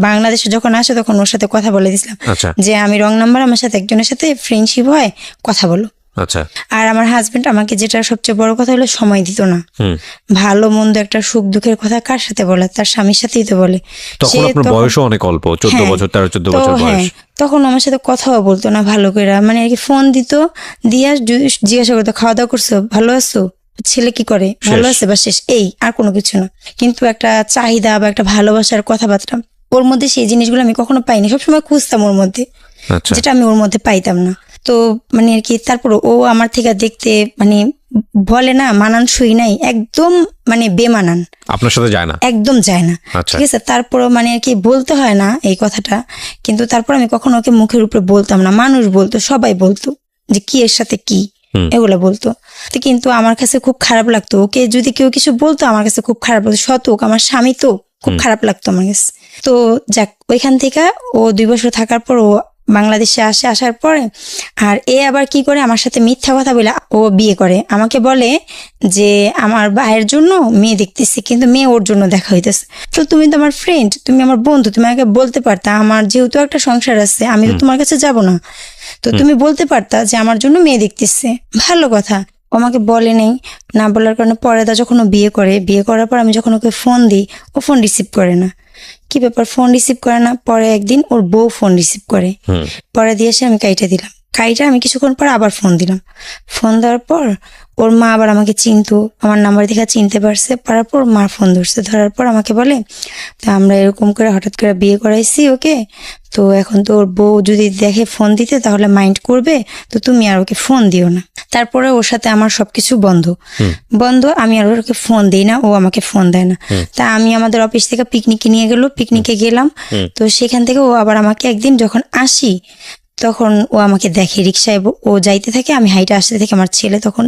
বাংলাদেশে যখন আসে তখন ওর সাথে কথা বলে দিছিলাম যে আমি রং নাম্বার, আমার সাথে একজনের সাথে ফ্রেন্ডশিপ হয়, কথা বলো। আচ্ছা। আর আমার হাজবেন্ড আমাকে যেটা সবচেয়ে বড় কথা হলো সময় দিত না। ভালো মন্দ একটা সুখ দুঃখের কথা কার সাথে বলে, তার স্বামীর সাথেই তো বলে। তখন আপনার বয়সও অনেক অল্প, 14 বছর 13-14 বছর বয়স। তখন আমার সাথে কথাও বলতো না ভালো করে, মানে আর কি ফোন দিত, দিয়া জিজ্ঞাসা করতো খাওয়া দাওয়া করছো, ভালো আছো, ছেলে কি করে, ভালো আছে, বা শেষ, এই, আর কোনো কিছু না। কিন্তু একটা চাহিদা বা একটা ভালোবাসার কথাবার্তা ওর মধ্যে, সেই জিনিসগুলো আমি কখনো পাইনি। সবসময় খুঁজতাম ওর মধ্যে, যেটা আমি ওর মধ্যে পাইতাম না। তো মানে আর কি তারপর ও আমার থেকে দেখতে মানে বলে না মানানসই নাই, একদম মানে বেমানান, আপনার সাথে যায় না, একদম যায় না, ঠিক আছে। তারপরও মানে আর কি বলতে হয় না এই কথাটা, কিন্তু তারপর আমি কখনো ওকে মুখের উপরে বলতাম না। মানুষ বলতো, সবাই বলতো যে কি এর সাথে কি, এগুলো বলতো। তো কিন্তু আমার কাছে খুব খারাপ লাগতো, ওকে যদি কেউ কিছু বলতো আমার কাছে খুব খারাপ লাগতো, শত হোক আমার স্বামী, তো খুব খারাপ লাগতো আমার কাছে। তো যাক, ওইখান থেকে ও 2 বছর থাকার পর ও বাংলাদেশে আসার পরে, আর এ আবার কি করে আমার সাথে মিথ্যা কথা বলে ও বিয়ে করে। আমাকে বলে যে আমার ভাইয়ের জন্য মেয়ে দেখতেছি, কিন্তু মেয়ে ওর জন্য দেখা হইতেছে। তো তুমি তো আমার ফ্রেন্ড, তুমি আমার বন্ধু, তুমি আমাকে বলতে পারতা, আমার যেহেতু একটা সংসার আছে, আমি তো তোমার কাছে যাব না, তো তুমি বলতে পারতা যে আমার জন্য মেয়ে দেখতেছে, ভালো কথা। আমাকে বলে নেই, না বলার কারণে পরে যখন ও বিয়ে করার পর আমি যখন ওকে ফোন দিই, ও ফোন রিসিভ করে না। কি ব্যাপার, ফোন রিসিভ করে না? পরে একদিন ওর বউ ফোন রিসিভ করে, পরে দিয়ে এসে আমি কাইটা দিলাম। আমি কিছুক্ষণ পর আবার ফোন দিলাম। ফোন দেওয়ার পর ওর মা আবার আমাকে চিনতো, আমার নাম্বার দেখে চিনতে পারছে, পারার পর মা ফোন ধরার পর আমাকে বলে তা আমরা এরকম করে হঠাৎ করে বিয়ে করাইছি ওকে, তো এখন তো ওর বউ যদি দেখে ফোন দিতে তাহলে মাইন্ড করবে, তো তুমি আর ওকে ফোন দিও না। তারপরে ওর সাথে আমার সবকিছু বন্ধ, আমি আর ওকে ফোন দিই না, ও আমাকে ফোন দেয় না। তা আমি আমাদের অফিস থেকে পিকনিকে নিয়ে গেল, পিকনিকে গেলাম। তো সেখান থেকে ও আবার আমাকে একদিন যখন আসি তখন ও আমাকে দেখে রিক্সায়, ও যাইতে থাকে, আমি হাইটে আসতে থেকে, আমার ছেলে তখন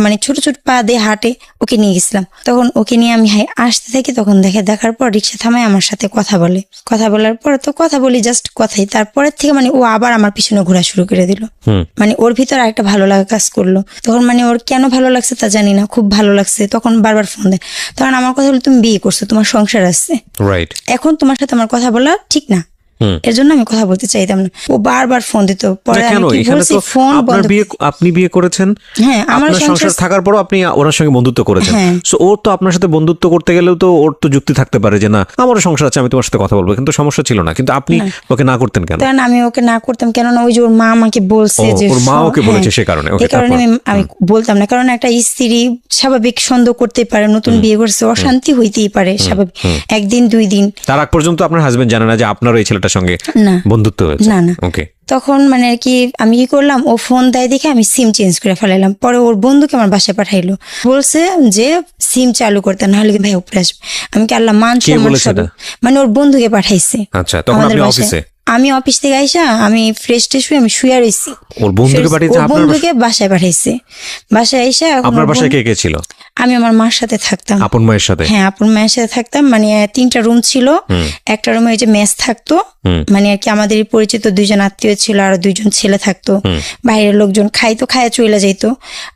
মানে ছোট ছোট পা দিয়ে হাঁটে, ওকে নিয়ে গেছিলাম। তখন ওকে নিয়ে আমি আসতে থাকি, তখন দেখার পর রিক্সা থামায় আমার সাথে কথা বলার পর তো কথা বলি জাস্ট কথাই। তারপরের থেকে মানে ও আবার আমার পিছনে ঘোরা শুরু করে দিল, মানে ওর ভিতরে একটা ভালো লাগা কাজ করলো। তখন মানে ওর কেন ভালো লাগছে তা জানি না, খুব ভালো লাগছে। তখন বারবার ফোন দেয়। তখন আমার কথা হলো তুমি বিয়ে করছো, তোমার সংসার আছে, এখন তোমার সাথে আমার কথা বলা ঠিক না, এর জন্য আমি কথা বলতে চাইতাম না। ও বারবার ফোন দিত, পরে আমি কি বলছি ফোন বন্ধ। আপনি বিয়ে করেছেন, হ্যাঁ, আমার সংসার থাকার পর আপনি ওনার সঙ্গে বন্ধুত্ব করেছেন, সো ওর তো আপনার সাথে বন্ধুত্ব করতে গেলেও তো ওর তো যুক্তি থাকতে পারে যে না আমার সংসার আছে, আমি তোমার সাথে কথা বলবো, কিন্তু সমস্যা ছিল না। কিন্তু আপনি ওকে না করতেন কেন? কারণ আমি ওকে না করতাম কেন না, ওই যে ওর মা আমাকে বলছে, যে ওর মা ওকে বলেছে, সে কারণে আমি বলতাম না। কারণ একটা স্ত্রী স্বাভাবিক সন্দেহ করতে পারে, নতুন বিয়ে করছে, অশান্তি হইতেই পারে স্বাভাবিক, 1 দিন 2 দিন। তার আগ পর্যন্ত আপনার হাজবেন্ড জানে না যে আপনার এই ছেলেটার সঙ্গে বন্ধুত্ব হয়েছে? না। ওকে। তখন মানে আর কি আমি কি করলাম, ও ফোন দেয় দেখে আমি সিম চেঞ্জ করে ফেলাইলাম। পরে ওর বন্ধুকে আমার বাসায় পাঠাইলো, বলছে যে সিম চালু করতে, নাহলে ভাই উপরে আসবে। আমি কি আল্লাহ মান সম্মান সব, মানে ওর বন্ধুকে পাঠাইছে। আচ্ছা, তখন আপনি অফিসে? আমি অফিস থেকে আইসা আমি ফ্রেশ ট্রেশ হয়ে আমি শুয়ে রইছি। ওর বন্ধুকে পাঠিয়েছে? ওর বন্ধুকে বাসায় পাঠাইছে। বাসায় আইসা, আপনার বাসায় কে কে ছিল? আমি আমার মার সাথে থাকতাম। আপন মায়ের সাথে? হ্যাঁ, আপন মায়ের সাথে থাকতাম। মানে 3টা রুম ছিল, একটা রুমে ওই যে মেস থাকতো, মানে আর কি আমাদের পরিচিত 2জন আত্মীয় ছিল, আর 2জন ছেলে থাকতো, বাইরের লোকজন খাইতো, খাইয়া চলে যাইতো।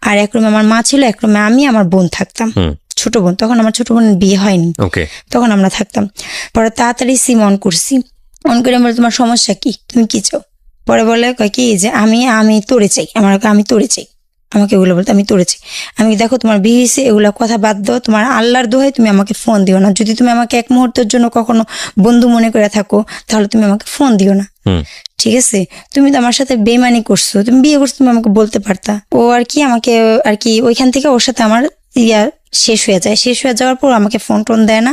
আর এক রুমে আমার মা ছিল, এক রুমে আমি আমার বোন থাকতাম, ছোট বোন। তখন আমার ছোট বোনের বিয়ে হয়নি, তখন আমরা থাকতাম। পরে তাড়াতাড়ি সিম অন করছি, অন করে বলে তোমার সমস্যা কি, তুমি কি চাও? পরে বলে কি যে আমি তোরে চাই, আমি তোরে চাই, আমাকে এগুলো বলতে আমি তোরে চাই। আমি দেখো তোমার বিয়ে হয়েছে, এগুলো কথা বাদ দাও, তোমার আল্লাহর দোহাই তুমি আমাকে ফোন দিও না। যদি তুমি আমাকে 1 মুহূর্তের জন্য কখনো বন্ধু মনে করে থাকো তাহলে তুমি আমাকে ফোন দিও না, ঠিক আছে? তুমি তো আমার সাথে বেইমানি করছো, তুমি বিয়ে করছো, তুমি আমাকে বলতে পারতা। ও আর কি আমাকে আর কি ওইখান থেকে ওর সাথে আমার শেষ হয়ে যায়। শেষ হয়ে যাওয়ার পর আমাকে ফোন টোন দেয় না।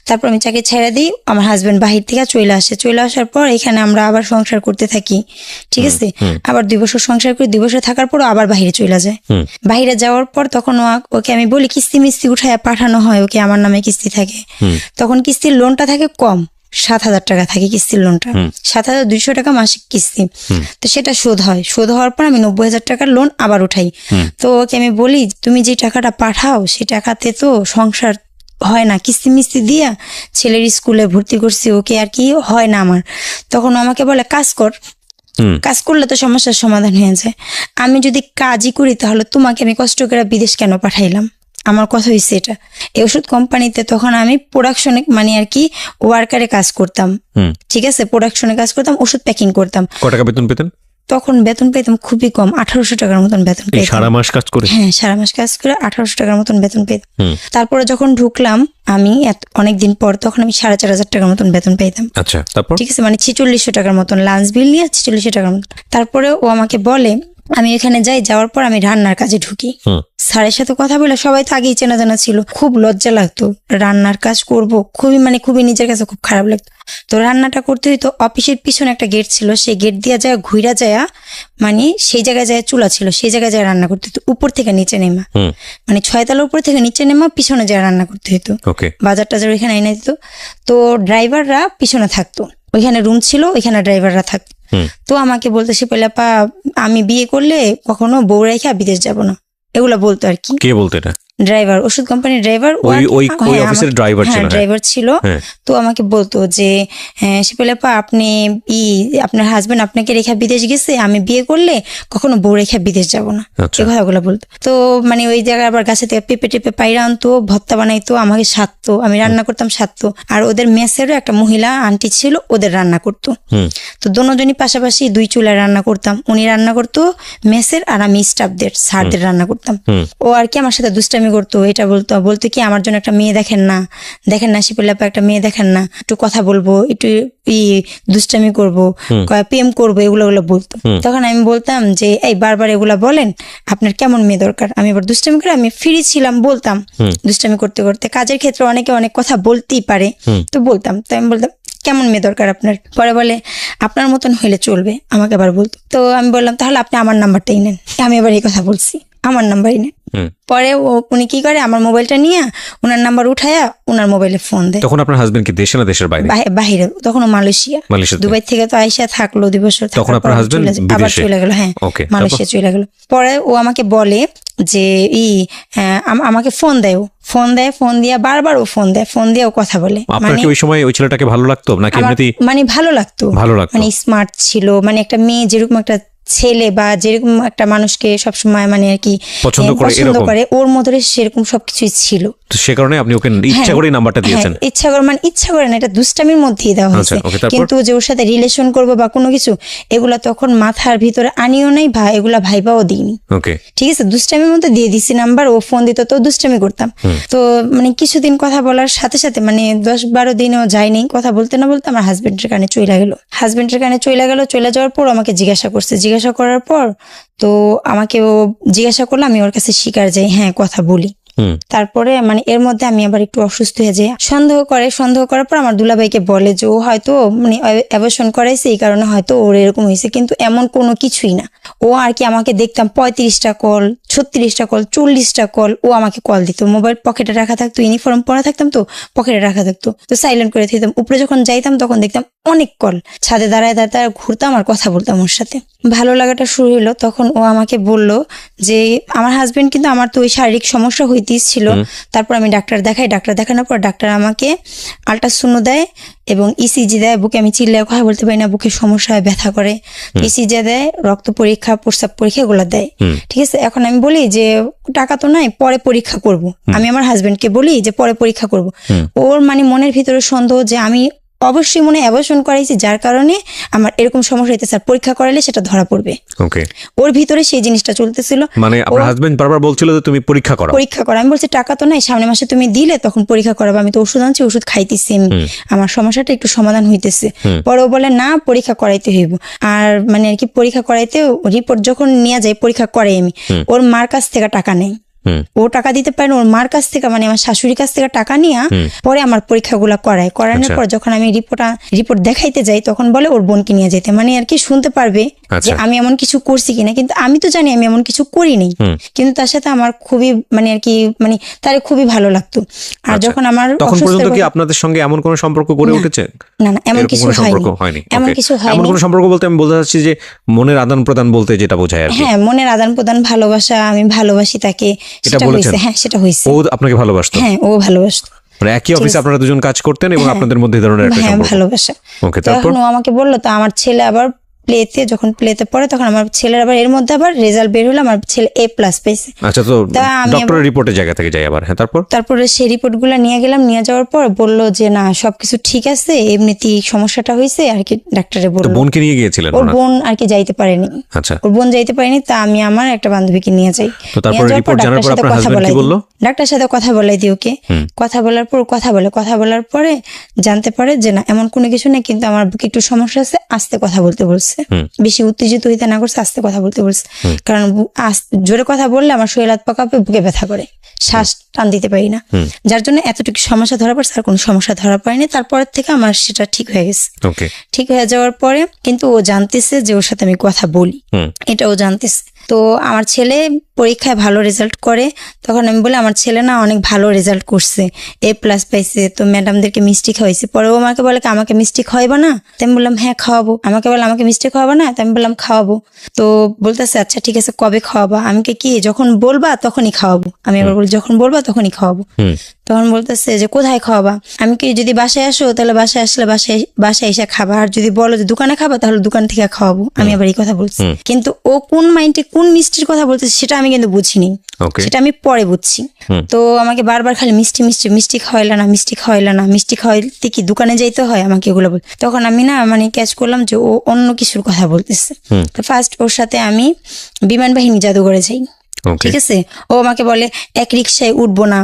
তারপর আমি চাকরি ছেড়ে দিই। আমার হাজবেন্ড বাহির থেকে চলে আসে। চলে আসার পর এখানে আমরা আবার সংসার করতে থাকি, ঠিক আছে। আবার 2 বছর সংসার করি। 2 বছর থাকার পর আবার বাহিরে চলে যায়। বাহিরে যাওয়ার পর তখন ওকে আমি বলি কিস্তি মিস্তি উঠায় পাঠানো হয়, ওকে আমার নামে কিস্তি থাকে। তখন কিস্তির লোনটা থাকে কম, 7,000 টাকা থাকে কিস্তির লোনটা, 7,200 টাকা মাসিক কিস্তি। তো সেটা শোধ হয়। শোধ হওয়ার পর আমি 90,000 টাকার লোন আবার উঠাই। তো ওকে আমি বলি তুমি যে টাকাটা পাঠাও সেই টাকাতে তো সংসার হয় না, কিস্তি মিস্তি দিয়া ছেলের স্কুলে ভর্তি করছি, ওকে আর কি হয় না আমার। তখন আমাকে বলে কাজ কর, কাজ করলে তো সমস্যার সমাধান হয়ে যায়। আমি যদি কাজই করি তাহলে তোমাকে আমি কষ্ট করে বিদেশ কেন পাঠাইলাম? আমার কথা হয়েছে এটা। এই ওষুধ কোম্পানিতে তখন আমি প্রোডাকশনে মানে আর কি ওয়ার্কারে কাজ করতাম, ঠিক আছে। প্রোডাকশনে কাজ করতাম, ওষুধ প্যাকিং করতাম। কত টাকা বেতন পেতেন? তখন বেতন পেতাম খুবই কম, 1800 টাকার মতন বেতন পেতাম। সারা মাস কাজ করে? হ্যাঁ, সারা মাস কাজ করে 1800 টাকার মতন বেতন পেতাম। তারপরে যখন ঢুকলাম আমি অনেকদিন পর, তখন আমি 4,500 টাকার মতন বেতন পেতাম। আচ্ছা, তারপর? ঠিক আছে, মানে 4600 টাকার মতন লাঞ্চ বিল নিয়ে 4600 টাকার মতন। তারপরে ও আমাকে বলে, আমি এখানে যাই, যাওয়ার পর আমি রান্নার কাজে ঢুকি। স্যারের সাথে কথা বলে, সবাই তো আগেই চেনা জানা ছিল, খুব লজ্জা লাগতো রান্নার কাজ করব, খুবই নিজের কাছে খুব খারাপ লাগতো। তো রান্নাটা করতে হইতো। অফিসের পিছনে একটা গেট ছিল, সেই গেট দিয়ে যায় ঘুরা যায়, মানে সেই জায়গায় যায় চুলা ছিল, সেই জায়গায় যায় রান্না করতে হতো। উপর থেকে নিচে নেমা, মানে 6 তলা উপর থেকে নিচে নেমা, পিছনে যায় রান্না করতে হতো। বাজার টাজার ওইখানে এনে দিত। তো ড্রাইভাররা পিছনে থাকতো, ওইখানে রুম ছিল, ওইখানে ড্রাইভাররা থাকতো। তো আমাকে বলতে সে পেলাপা আমি বিয়ে করলে কখনো বউ রেখা বিদেশ যাব না, এগুলা বলতো আর কি। কে বলতো এটা? ড্রাইভার, ওষুধ কোম্পানির ড্রাইভার, ড্রাইভার ছিল। তো আমাকে বলতো যে শিপেলাপা আপনি আপনার হাজবেন্ড আপনাকে রেখা বিদেশ গেছে, আমি বিয়ে করলে কখনো বউ রেখা বিদেশ যাব না, এই কথাগুলো বলতো। তো মানে ওই জায়গায় আবার গাছে থেকে পেঁপে টেপে পায়রা আনতো, ভর্তা বানাইতো, আমাকে সাধতো, আমি রান্না করতাম, সাধতো। আর ওদের মেসেরও একটা মহিলা আন্টি ছিল, ওদের রান্না করতো। তো দুজনই পাশাপাশি 2 চুলায় রান্না করতাম। উনি রান্না করতো মেসের, আর আমি স্টাফদের স্যারদের রান্না করতাম। ও আর কি আমার সাথে দুষ্টামি করতো, এটা বলতো কি আমার জন্য একটা মেয়ে দেখেন না শিপেলাপা, একটা মেয়ে দেখেন না, একটু কথা বলবো, একটু দুষ্টামি করবো, প্রেম করবো, এগুলো বলতো। তখন আমি বলতাম যে এই বারবার এগুলা বলেন, আপনার কেমন মেয়ে দরকার? আমি এবার দুষ্টামি করে, আমি ফ্রি ছিলাম, বলতাম দুষ্টামি করতে করতে। কাজের ক্ষেত্রে অনেকে অনেক কথা বলতেই পারে, তো বলতাম। তো আমি বলতাম কেমন মেয়ে দরকার আপনার? পরে বলে আপনার মতন হইলে চলবে, আমাকে আবার বলতো। তো আমি বললাম তাহলে আপনি আমার নাম্বারটাই নেন। আমি এবার এই কথা বলছি, আমার নাম্বারই নেন। পরে উনি কি করে, আমার মোবাইলটা নিয়ে ওনার নাম্বার উঠায়া ওনার মোবাইলে ফোন দেয়। তখন আপনার হাজবেন্ড কি দেশে না দেশের বাইরে? বাইরে, তখন মালয়েশিয়া। দুবাই থেকে তো আইসা থাকলো 2 বছর, তখন আপনার হাজবেন্ড আবার চলে গেল। হ্যাঁ, মালয়েশিয়া চলে গেল। পরে ও আমাকে বলে যে আমাকে ফোন দেয়, ফোন দিয়ে বারবার ও ফোন দিয়ে ও কথা বলে। আপনার কি ওই সময় ওই ছেলেটাকে ভালো লাগতো নাকি এমনিতেই? মানে ভালো লাগতো, মানে স্মার্ট ছিল, মানে একটা মেয়ে যেরকম একটা ছেলে বা যেরকম একটা মানুষকে সবসময় মানে আর কি পছন্দ করে, ওর মধ্যে সেরকম সবকিছুই ছিল। তো সে কারণে আপনি ওকে ইচ্ছা করে নাম্বারটা দিয়েছেন? ইচ্ছা করে না, এটা দুষ্টামির মধ্যেই দেওয়া হয়েছে। কিন্তু যে ওর সাথে রিলেশন করবো বা কোনো কিছু, এগুলা তখন মাথার ভিতরে আনিও নাই, এগুলা ভাইবাও দিইনি, ঠিক আছে। দুষ্টামির মধ্যে দিয়ে দিছি নাম্বার, ও ফোন দিত, তো দুষ্টামি করতাম। তো মানে কিছুদিন কথা বলার সাথে সাথে, মানে 10-12 দিনও যায়নি, কথা বলতে না বলতে আমার হাজবেন্ডের কানে চলে গেল। চলে যাওয়ার পর আমাকে জিজ্ঞাসা করার পর, তো আমাকে ও জিজ্ঞাসা করলো, আমি ওর কাছে স্বীকার যাই, হ্যাঁ কথা বলি। তারপরে মানে এর মধ্যে আমি আবার একটু অসুস্থ হয়ে যাই। সন্দেহ করার পর আমার দুলাভাইকে বলে যে ও হয়তো মানে অ্যাবর্শন করাইছে, এই কারণে হয়তো ওর এরকম হয়েছে, কিন্তু এমন কোনো কিছুই না। ও আর কি আমাকে দেখতাম 35টা কল, 36টা কল, 40টা কল ও আমাকে কল দিত। মোবাইল পকেটে রাখা থাকতো, ইউনিফর্ম পরা থাকতাম তো পকেটে রাখা থাকতো, তো সাইলেন্ট করে দিতাম। উপরে যখন যাইতাম তখন দেখতাম অনেক কল, ছাদে দাঁড়ায় ঘুরতাম আর কথা বলতাম ওর সাথে। ভালো লাগাটা শুরু হলো, তখন ও আমাকে বলল যে আমার হাজবেন্ড কিন্তু, আমার তো ওই শারীরিক সমস্যা হইতেই ছিল। তারপর আমি ডাক্তার দেখানোর পর ডাক্তার আমাকে আল্ট্রাসাউন্ড দেয় এবং ইসিজি দেয়। বুকে আমি চিল্লায় কথা বলতে পারি না, বুকে সমস্যা হয়, ব্যথা করে। ইসিজি দেয়, রক্ত পরীক্ষা, প্রস্রাব পরীক্ষা এগুলো দেয়, ঠিক আছে। এখন আমি বলি যে টাকা তো নাই, পরে পরীক্ষা করব। আমি আমার হাজবেন্ডকে বলি যে পরে পরীক্ষা করব। ওর মানে মনের ভিতরে সন্দেহ যে আমি অবশ্যই মনে অ্যাবর্শন করাইছি, যার কারণে আমার এরকম সমস্যা হইতেছে, আর পরীক্ষা করাইলে সেটা ধরা পড়বে। ওর ভিতরে সেই জিনিসটা চলতেছিল। মানে আপনার হাজবেন্ড বারবার বলছিল যে তুমি পরীক্ষা করো। আমি বলছি টাকা তো নাই, সামনের মাসে তুমি দিলে তখন পরীক্ষা করাবো। আমি তো ওষুধ আনছি, ওষুধ খাইতেছি, আমার সমস্যাটা একটু সমাধান হইতেছে। পরে ও বলে না, পরীক্ষা করাইতে হইব। আর মানে আর কি পরীক্ষা করাইতে রিপোর্ট যখন নিয়ে যায়, পরীক্ষা করাই আমি, ওর মার কাছ থেকে টাকা নেই, ও টাকা দিতে পারে না, ওর মার কাছ থেকে মানে আমার শাশুড়ির কাছ থেকে টাকা নিয়ে পরে আমার পরীক্ষাগুলো করানোর পর যখন আমি রিপোর্ট দেখাইতে যাই তখন বলে ওর বোনকে নিয়ে যেতে, মানে আর কি শুনতে পারবে যে আমি এমন কিছু করছি কিনা, কিন্তু আমি তো জানি আমি এমন কিছু করিনি, কিন্তু তার সাথে আমার খুবই মানে আর কি মানে তার খুবই ভালো লাগতো। আর যখন আমার তখন পর্যন্ত কি আপনাদের সঙ্গে এমন কোনো সম্পর্ক গড়ে উঠেছে? না না, এমন কিছু হয়নি। এমন কিছু হয়নি। এমন কোনো সম্পর্ক বলতে আমি বলতে চাচ্ছি যে মনের আদান প্রদান বলতে যেটা বোঝায় আর কি। হ্যাঁ, মনের আদান প্রদান, ভালোবাসা, আমি ভালোবাসি তাকে, সেটা হয়েছে। হ্যাঁ, সেটা হয়েছে। ও আপনাকে ভালোবাসতো? হ্যাঁ, ও ভালোবাসতো। মানে একই অফিসে আপনারা দুজন কাজ করতেন এবং আপনাদের মধ্যে ধরনের একটা সম্পর্ক। ভালোবাসা। ওকে, তারপর ও আমাকে বললো, তো আমার ছেলে আবার যখন প্লেতে পড়ে তখন আমার ছেলের আবার এর মধ্যে আবার রেজাল্ট বের হলো, আমার ছেলে A+ পেয়েছে। আচ্ছা, তো ডক্টরের রিপোর্টের জায়গা থেকে যাই আবার। হ্যাঁ, তারপরে সেই রিপোর্টগুলো নিয়ে গেলাম, নিয়ে যাওয়ার পর বললো যে না সবকিছু ঠিক আছে, এমনিতেই সমস্যাটা হয়েছে আর কি, ডাক্তারে বললো। বোনকে নিয়ে গিয়েছিলেন? ওর বোন আর কি যাইতে পারেনি। আচ্ছা, ওর বোন যাইতে পারেনি, তা আমি আমার একটা বান্ধবীকে নিয়ে যাই। তো তারপর রিপোর্ট জানার পর আপনার হাজবেন্ড কি বললো? ডাক্তারের সাথে কথা বলাই দিই ওকে, কথা বলার পর কথা বলার পরে জানতে পারে যে না এমন কোনো কিছু নেই, কিন্তু আমার বুকে একটু সমস্যা আছে, আস্তে কথা বলতে বলছে, বেশি উত্তেজিত হইতে না করছে, আস্তে কথা বলতে বলছে। কারণ জোরে কথা বললে আমার শরীর হাত পা কাঁপে, বুকে ব্যথা করে, শ্বাস টান দিতে পারি না, যার জন্য এতটুকু সমস্যা ধরা পড়ছে, আর কোনো সমস্যা ধরা পড়েনি। তারপরের থেকে আমার সেটা ঠিক হয়ে গেছে। ঠিক হয়ে যাওয়ার পরে কিন্তু ও জানতেছে যে ওর সাথে আমি কথা বলি, এটা ও জানতেছে। তো আমার ছেলে পরীক্ষায় ভালো রেজাল্ট করে, তখন আমি বলি আমার ছেলে না অনেক ভালো রেজাল্ট করছে, A+ পাইছে, তো ম্যাডামদেরকে মিষ্টি খাওয়াইছে। পরে ও আমাকে বলে আমাকে মিষ্টি খাওয়াইবা না? তো আমি বললাম হ্যাঁ খাওয়াবো। আমাকে বলে আমাকে মিষ্টি খাওয়াবো না? তো আমি বললাম খাওয়াবো। তো বলতেছে আচ্ছা ঠিক আছে, কবে খাওয়াবা? আমি কি যখন বলবা তখনই খাওয়াবো। আমি আবার বলি যখন বলবা তখনই খাওয়াবো। তখন বলতেছে যে কোথায় খাওয়াবা? আমি কি যদি বাসায় আসো তাহলে বাসায় আসলে বাসায় এসে খাবা, আর যদি বলো যে দোকানে খাবা তাহলে দোকান থেকে খাওয়াবো। আমি আবার এই কথা বলছি, কিন্তু ও কোন মাইন্ডে কোন মিষ্টির কথা বলতেছে সেটা আমি কিন্তু বুঝিনি, সেটা আমি পরে বুঝছি। তো আমাকে বারবার খালি মিষ্টি মিষ্টি মিষ্টি খাওয়াইলা না, মিষ্টি খাওয়াইলা না, মিষ্টি খাওয়াইতে কি দোকানে যাইতে হয়? আমাকে এগুলো বল। তখন আমি না মানে ক্যাচ করলাম যে ও অন্য কিছুর কথা বলতেছে। তো ফার্স্ট ওর সাথে আমি বিমান বাহিনী জাদুঘরে যাই, ঠিক আছে? ও আমাকে বলে এক রিক্সায় উঠবো না,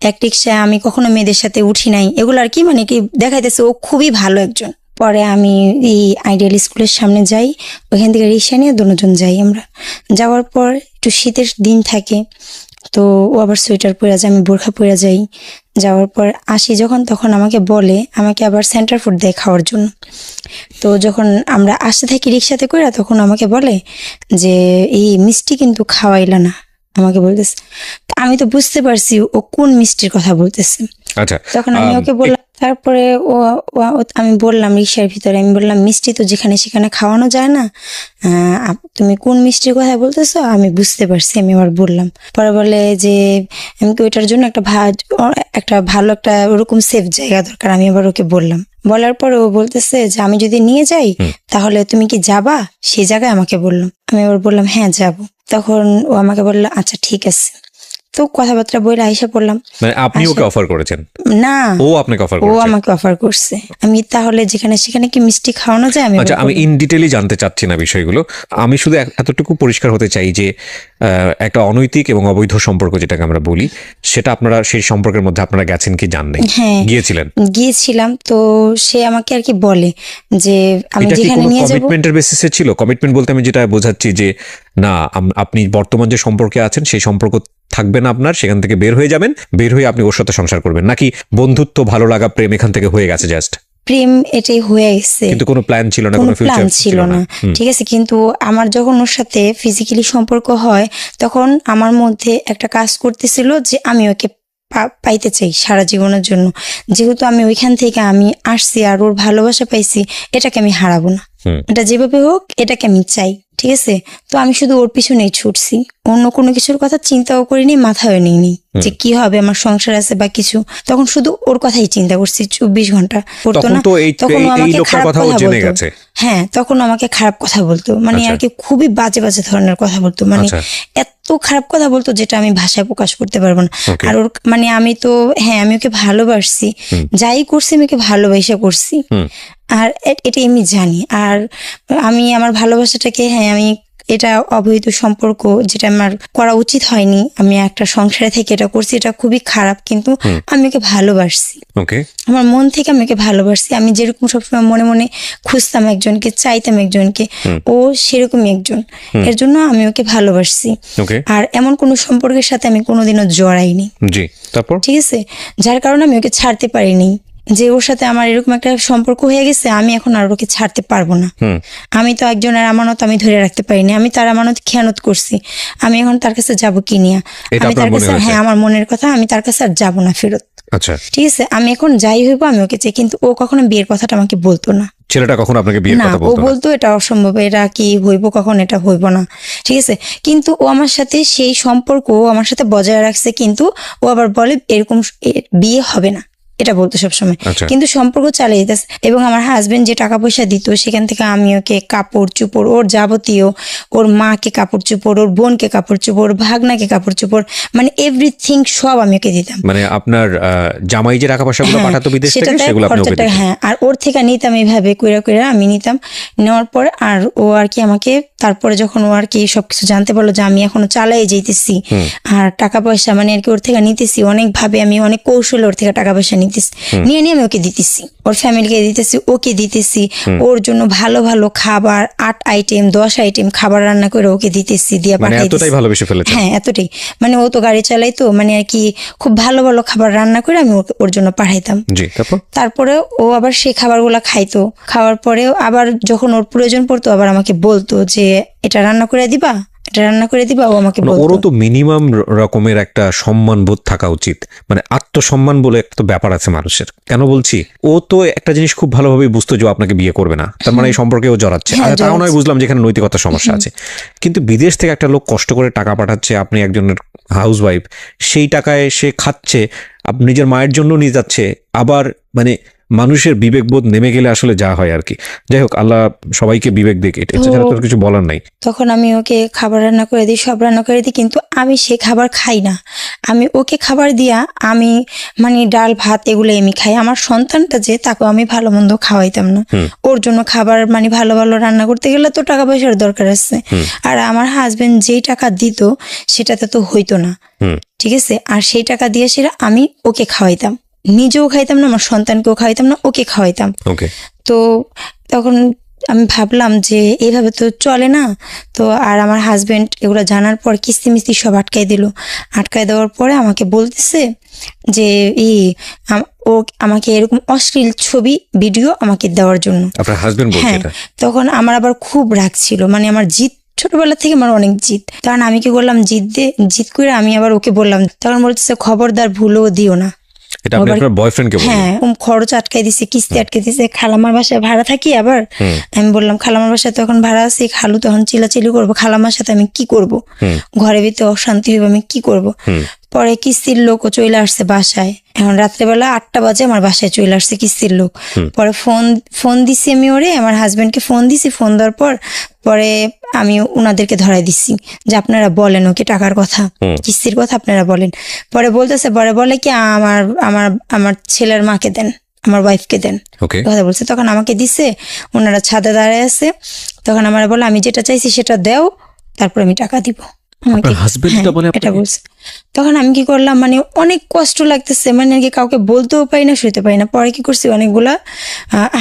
এক রিক্সায় আমি কখনো মেয়েদের সাথে উঠি নাই, এগুলো আর কি মানে কি দেখাইতেছে ও খুবই ভালো একজন। পরে আমি এই আইডিয়াল স্কুলের সামনে যাই, ওইখান থেকে রিক্সা নিয়ে দুজন যাই। আমরা যাওয়ার পর একটু শীতের দিন থাকে, তো ও আবার সোয়েটার পরে যায়, আমি বোরখা পরে যাই। যাওয়ার পর আসি যখন, তখন আমাকে বলে আমাকে আবার সেন্টার ফুড দেয় খাওয়ার জন্য। তো যখন আমরা আসতে থাকি রিক্সাতে করে, তখন আমাকে বলে যে এই মিষ্টি কিন্তু খাওয়াইলা না, আমাকে বলতেছে। আমি তো বুঝতে পারছি ও কোন মিষ্টির কথা বলতেছে। তখন আমি ওকে বললাম, তারপরে আমি বললাম রিক্সার ভিতরে, আমি বললাম মিষ্টি তো যেখানে সেখানে খাওয়ানো যায় না, তুমি কোন মিষ্টির কথা বলতেছো? আমি বুঝতে পারছি, আমি আবার বললাম। পরে বলে যে আমি কি ওইটার জন্য একটা ভালো একটা ওরকম সেফ জায়গা দরকার। আমি আবার ওকে বললাম, বলার পরে ও বলতেছে যে আমি যদি নিয়ে যাই তাহলে তুমি কি যাবা? সেই জায়গায় আমাকে বললাম। আমি আবার বললাম হ্যাঁ যাবো। তখন ও আমাকে বললো আচ্ছা ঠিক আছে। তো কথাবার্তা বইলে আইসা পড়লাম। মানে আপনি ওকে অফার করেছেন? না, ও আপনাকে অফার করেছে? ও আমাকে অফার করছে। আমি তাহলে যেখানে সেখানে কি মিষ্টি খাওয়ানো যায়? আচ্ছা, আমি ইন ডিটেইলি জানতে চাচ্ছি না বিষয়গুলো, আমি শুধু এতটুকু পরিষ্কার হতে চাই যে একটা অনৈতিক এবং অবৈধ সম্পর্ক যেটাকে আমরা বলি, সেটা আপনারা সেই সম্পর্কের মধ্যে আপনারা গেছেন কি যান নাই? হ্যাঁ গিয়েছিলাম। তো সে আমাকে আর কি বলে যে আমি যেখানে নিয়ে যাব। কমিটমেন্টের বেসিসে ছিল? কমিটমেন্ট বলতে আমি যেটা বোঝাচ্ছি যে না আপনি বর্তমান যে সম্পর্কে আছেন সেই সম্পর্ক থাকবে না আপনার, সেখান থেকে বের হয়ে যাবেন, বের হয়ে আপনি ওর সাথে সংসার করবেন, নাকি বন্ধুত্ব, ভালো লাগা, প্রেম এখান থেকে হয়ে গেছে? জাস্ট প্রেম এটাই হয়ে গেছে, কিন্তু কোনো প্ল্যান ছিল না, কোনো প্ল্যান ছিল না, ঠিক আছে? কিন্তু আমার যখন ওর সাথে ফিজিক্যালি সম্পর্ক হয় তখন আমার মধ্যে একটা কাজ করতেছিল যে আমি ওকে পাইতে চাই সারা জীবনের জন্য। যেহেতু আমি ওইখান থেকে আমি আসছি আর ওর ভালোবাসা পাইছি, এটাকে আমি হারাবো না, এটা যেভাবে হোক এটাকে আমি চাই, ঠিক আছে? তো আমি শুধু ওর পিছনেই ছুটছি, অন্য কোনো কিছুর কথা চিন্তাও করিনি, মাথায় নিইনি যে কি হবে, আমার সংসার আছে বা কিছু। তখন শুধু ওর কথাই চিন্তা করছি 24 ঘন্টা। করতো না তখন আমাকে খারাপ কথা বলতো। হ্যাঁ, তখন আমাকে খারাপ কথা বলতো, মানে আর কি খুবই বাজে বাজে ধরনের কথা বলতো, মানে এত খারাপ কথা বলতো যেটা আমি ভাষায় প্রকাশ করতে পারবো না। আর ওর মানে আমি তো হ্যাঁ আমি ওকে ভালোবাসছি, যাই করছি আমি ওকে ভালোবাসা করছি, আর এটা আমি জানি। আর আমি আমার ভালোবাসাটাকে হ্যাঁ আমি এটা অবৈধ সম্পর্ক, যেটা আমার করা উচিত হয়নি, আমি একটা সংসারে থেকে এটা করছি, এটা খুবই খারাপ, কিন্তু আমি ওকে ভালোবাসছি, ওকে, আমার মন থেকে আমি ওকে ভালোবাসছি। আমি যেরকম সবসময় মনে মনে খুঁজতাম একজনকে, চাইতাম একজনকে, ও সেরকমই একজন, এর জন্য আমি ওকে ভালোবাসছি। ওকে, আর এমন কোনো সম্পর্কের সাথে আমি কোনোদিনও জড়াইনি, জি, তারপর ঠিক আছে, যার কারণে আমি ওকে ছাড়তে পারিনি, যে ওর সাথে আমার এরকম একটা সম্পর্ক হয়ে গেছে, আমি এখন আর ওকে ছাড়তে পারবো না। আমি তো একজনের আমানত আমি ধরে রাখতে পারিনি, আমি তার আমানত খেয়ানত করছি, আমি এখন তার কাছে যাব কি নিয়ে, এটা আমি আপনার তার মনে কাছে, হয়েছে? হ্যাঁ আমার মনের কথা, আমি তার কাছে আর যাবো না ফেরত, আচ্ছা, ঠিক আছে। আমি এখন যাই হইবো আমি ওকে চাই, কিন্তু ও কখনো বিয়ের কথাটা আমাকে বলতো না। ছেলেটা কখন আপনাকে বিয়ের না, কথা ও বলতো না? বলতো এটা অসম্ভব, এটা কি হইব, কখন এটা হইব না, ঠিক আছে। কিন্তু ও আমার সাথে সেই সম্পর্ক ও আমার সাথে বজায় রাখছে, কিন্তু ও আবার বলে এরকম বিয়ে হবে না, এটা বলতো সবসময়, আচ্ছা। কিন্তু সম্পর্ক চালিয়ে যেতেছে। এবং আমার হাজবেন্ড যে টাকা পয়সা দিত, সেখান থেকে আমি ওকে কাপড় চোপড়, ওর যাবতীয়, ওর মাকে কাপড় চোপড়, ওর বোনকে কাপড় চোপড়, ওর ভাগনাকে কাপড় চোপড়, মানে এভরিথিং সব আমি ওকে দিতাম। মানে আপনার জামাই যে টাকা পয়সাগুলো পাঠাতো বিদেশ থেকে, সেটাতে সেগুলো আপনি ওকে খরচাটা, দিতেন? হ্যাঁ, আর ওর থেকে নিতাম এইভাবে কইরা কইরা আমি নিতাম, নেওয়ার পর আর ও আর কি আমাকে, তারপরে যখন ও আর কি সবকিছু জানতে পারলো যে আমি এখনো চালাই যাইতেছি আর টাকা পয়সা মানে আর কি ওর থেকে নিতেছি, অনেক ভাবে আমি অনেক কৌশলে ওর থেকে টাকা পয়সা নিতেছি, নিয়ে নিয়ে আমি ওকে দিতেছি, ওর ফ্যামিলিকে দিতেছি, ওকে দিতেছি, ওর জন্য ভালো ভালো খাবার 8 আইটেম 10 আইটেম খাবার রান্না করে ওকে দিতেছি, দিয়া মানে পাঠাইতেছি। এতটাই ভালোবেসে ফেলেছেন? হ্যাঁ, এতটাই, মানে ও তো গাড়ি চালাইতো, মানে আর কি খুব ভালো ভালো খাবার রান্না করে আমি ওর জন্য পাঠাইতাম। জি, তারপর? তারপরে ও আবার সেই খাবারগুলা খাইতো, খাওয়ার পরেও আবার যখন ওর প্রয়োজন পড়তো আবার আমাকে বলতো যে এটা রান্না করে দিবা, এটা রান্না করে দিবা, ও আমাকে মানে বলতো। ওরও তো মিনিমাম রকমের একটা সম্মান বোধ থাকা উচিত, মানে আত্মসম্মান বলে একটা ব্যাপার আছে মানুষের। কেন বলছি, ও তো একটা জিনিস খুব ভালোভাবে বুঝতো যে ও আপনাকে বিয়ে করবে না, তার মানে এই সম্পর্কে ও জড়াচ্ছে। হ্যাঁ, তাও নয়, বুঝলাম যেখানে নৈতিকতার সমস্যা আছে, কিন্তু বিদেশ থেকে একটা লোক কষ্ট করে টাকা পাঠাচ্ছে, আপনি একজনের হাউস ওয়াইফ, সেই টাকায় সে খাচ্ছে, আপনি নিজের মায়ের জন্য নিয়ে যাচ্ছে, আবার মানে মানুষের বিবেকবোধ নেমে গেলে আসলে যা হয় আর কি। যাই হোক, আল্লাহ সবাইকে বিবেক দিক, এটা ছাড়া তো কিছু বলার নাই। তখন আমি ওকে খাবার রান্না করে দিই, সব রান্না করে দিই, কিন্তু আমি সে খাবার খাই না, আমি ওকে খাবার দিয়া আমি মানে ডাল ভাত এগুলো আমি খাই। আমার সন্তানটা যে, তাকে আমি ভালো মন্দ খাওয়াইতাম না, ওর জন্য খাবার মানে ভালো ভালো রান্না করতে গেলে তো টাকা পয়সার দরকার আছে, আর আমার হাজবেন্ড যেই টাকা দিত সেটাতে তো হইতো না, ঠিক আছে। আর সেই টাকা দিয়ে সেটা আমি ওকে খাওয়াইতাম, নিজেও খাইতাম না, আমার সন্তানকেও খাওয়াইতাম না, ওকে খাওয়াইতাম। তো তখন আমি ভাবলাম যে এইভাবে তো চলে না। তো আর আমার হাজবেন্ড এগুলো জানার পর কিস্তি মিস্তি সব আটকাই দিল। আটকাই দেওয়ার পরে আমাকে বলতেছে যে ও আমাকে এরকম অশ্লীল ছবি ভিডিও আমাকে দেওয়ার জন্য। আপনার হাজবেন্ড বলছে এটা? তখন আমার আবার খুব রাগ ছিল, মানে আমার জিদ ছোটবেলা থেকে আমার অনেক জিদ, তখন আমি কি করলাম, জিদ করে আমি আবার ওকে বললাম, তখন বলতেছে খবরদার ভুলেও দিও না। এটা আপনি আপনার বয়ফ্রেন্ডকে বললেন? হ্যাঁ, খরচ আটকাই দিছে, কিস্তি আটকে দিছে, খালামার বাসায় ভাড়া থাকি। আবার আমি বললাম খালামার বাসায় তখন ভাড়া আছি, খালু তখন চিলাচিলি করবো, খালামার সাথে আমি কি করব, ঘরে ভিতরে অশান্তি হইব, আমি কি করব। পরে কিস্তির লোকও চলে আসছে বাসায়, এখন রাত্রেবেলা 8টা বাজে আমার বাসায় চলে আসছে কিস্তির লোক। পরে ফোন দিছি আমি ওরে, আমার হাজবেন্ডকে ফোন দিছি, ফোন দেওয়ার পরে আমি উনাদেরকে ধরাই দিচ্ছি যে আপনারা বলেন ওকে টাকার কথা, কিস্তির কথা আপনারা বলেন। পরে বলতেছে, বলে কি আমার ছেলের মাকে দেন, আমার ওয়াইফকে দেন, কথা বলছে। তখন আমাকে দিছে, ওনারা ছাদে দাঁড়ায় আছে, তখন আমার বলে আমি যেটা চাইছি সেটা দেও, তারপর আমি টাকা দিব। এটা বলছে। তখন আমি কি করলাম, মানে অনেক কষ্ট লাগতেছে, মানে আর কি কাউকে বলতেও পারি না, শুইতে পারি না। পরে কি করছি, অনেকগুলা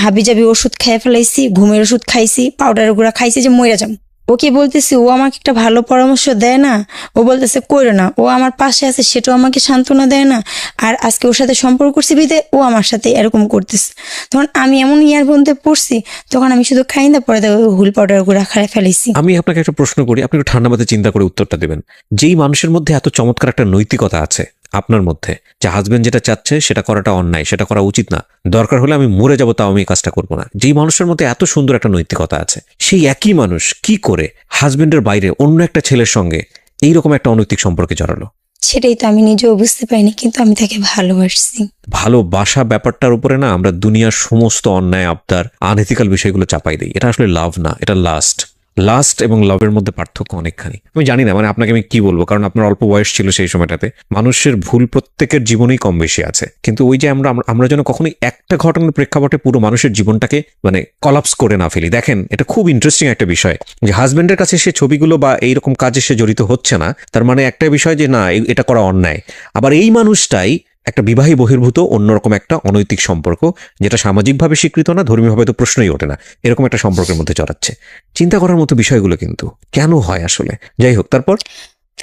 হাবিজাবি ওষুধ খেয়ে ফেলাইছি, ঘুমের ওষুধ খাইছি, পাউডার গুঁড়া খাইছি যে মইরা যাম। ওকে বলতেছি, ও আমাকে একটা ভালো পরামর্শ দেয় না, ও বলতেছে কইরো না, ও আমার পাশে আছে সেটাও আমাকে সান্ত্বনা দেয় না, আর আজকে ওর সাথে সম্পর্ক করছি বিদে ও আমার সাথে এরকম করতেছে। তখন আমি এমন ইয়ার বন্ধে পড়ছি, তখন আমি শুধু খাই না, পরে হুল পাউডার গুঁড়া খাই ফেলাইছি। আমি আপনাকে একটা প্রশ্ন করি, আপনি একটু ঠান্ডা মাথায় চিন্তা করে উত্তরটা দেবেন। যেই মানুষের মধ্যে এত চমৎকার একটা নৈতিকতা আছে আপনার মধ্যে, যে হাজবেন্ড যেটা চাচ্ছে সেটা করাটা অন্যায়, সেটা করা উচিত না, দরকার হলে আমি মরে যাবো তাও আমি এই কাজটা করবো না, যেই মানুষের মধ্যে এত সুন্দর একটা নৈতিকতা আছে, সেই একই মানুষ কি করে হাজবেন্ডের বাইরে অন্য একটা ছেলের সঙ্গে এইরকম একটা অনৈতিক সম্পর্কে জড়ালো? সেটাই তো আমি নিজেও বুঝতে পারিনি, কিন্তু আমি তাকে ভালোবাসছি। ভালোবাসা ব্যাপারটার উপরে না আমরা দুনিয়ার সমস্ত অন্যায়, আবদার, আনএথিক্যাল বিষয়গুলো চাপাই দিই। এটা আসলে লাভ না, এটা লাস্ট। লাস্ট এবং লাভের মধ্যে পার্থক্য অনেকখানি। আমি জানি না মানে আপনাকে আমি কি বলবো, কারণ আপনার অল্প বয়স ছিল সেই সময়টাতে। মানুষের ভুল প্রত্যেকের জীবনেই কম বেশি আছে, কিন্তু ওই যে আমরা যেন কখনোই একটা ঘটনার প্রেক্ষাপটে পুরো মানুষের জীবনটাকে মানে কলাপস করে না ফেলি। দেখেন, এটা খুব ইন্টারেস্টিং একটা বিষয় যে হাজবেন্ডের কাছে সে ছবিগুলো বা এইরকম কাজে সে জড়িত হচ্ছে না, তার মানে একটা বিষয় যে না এটা করা অন্যায়। আবার এই মানুষটাই একটা বিবাহী বহির্ভূত অন্যরকম একটা অনৈতিক সম্পর্ক, যেটা সামাজিকভাবে স্বীকৃত না, ধর্মীয়ভাবে তো প্রশ্নই ওঠে না, এরকম একটা সম্পর্কের মধ্যে জড়াচ্ছে। চিন্তা করার মতো বিষয়গুলো কিন্তু কেন হয় আসলে। যাই হোক,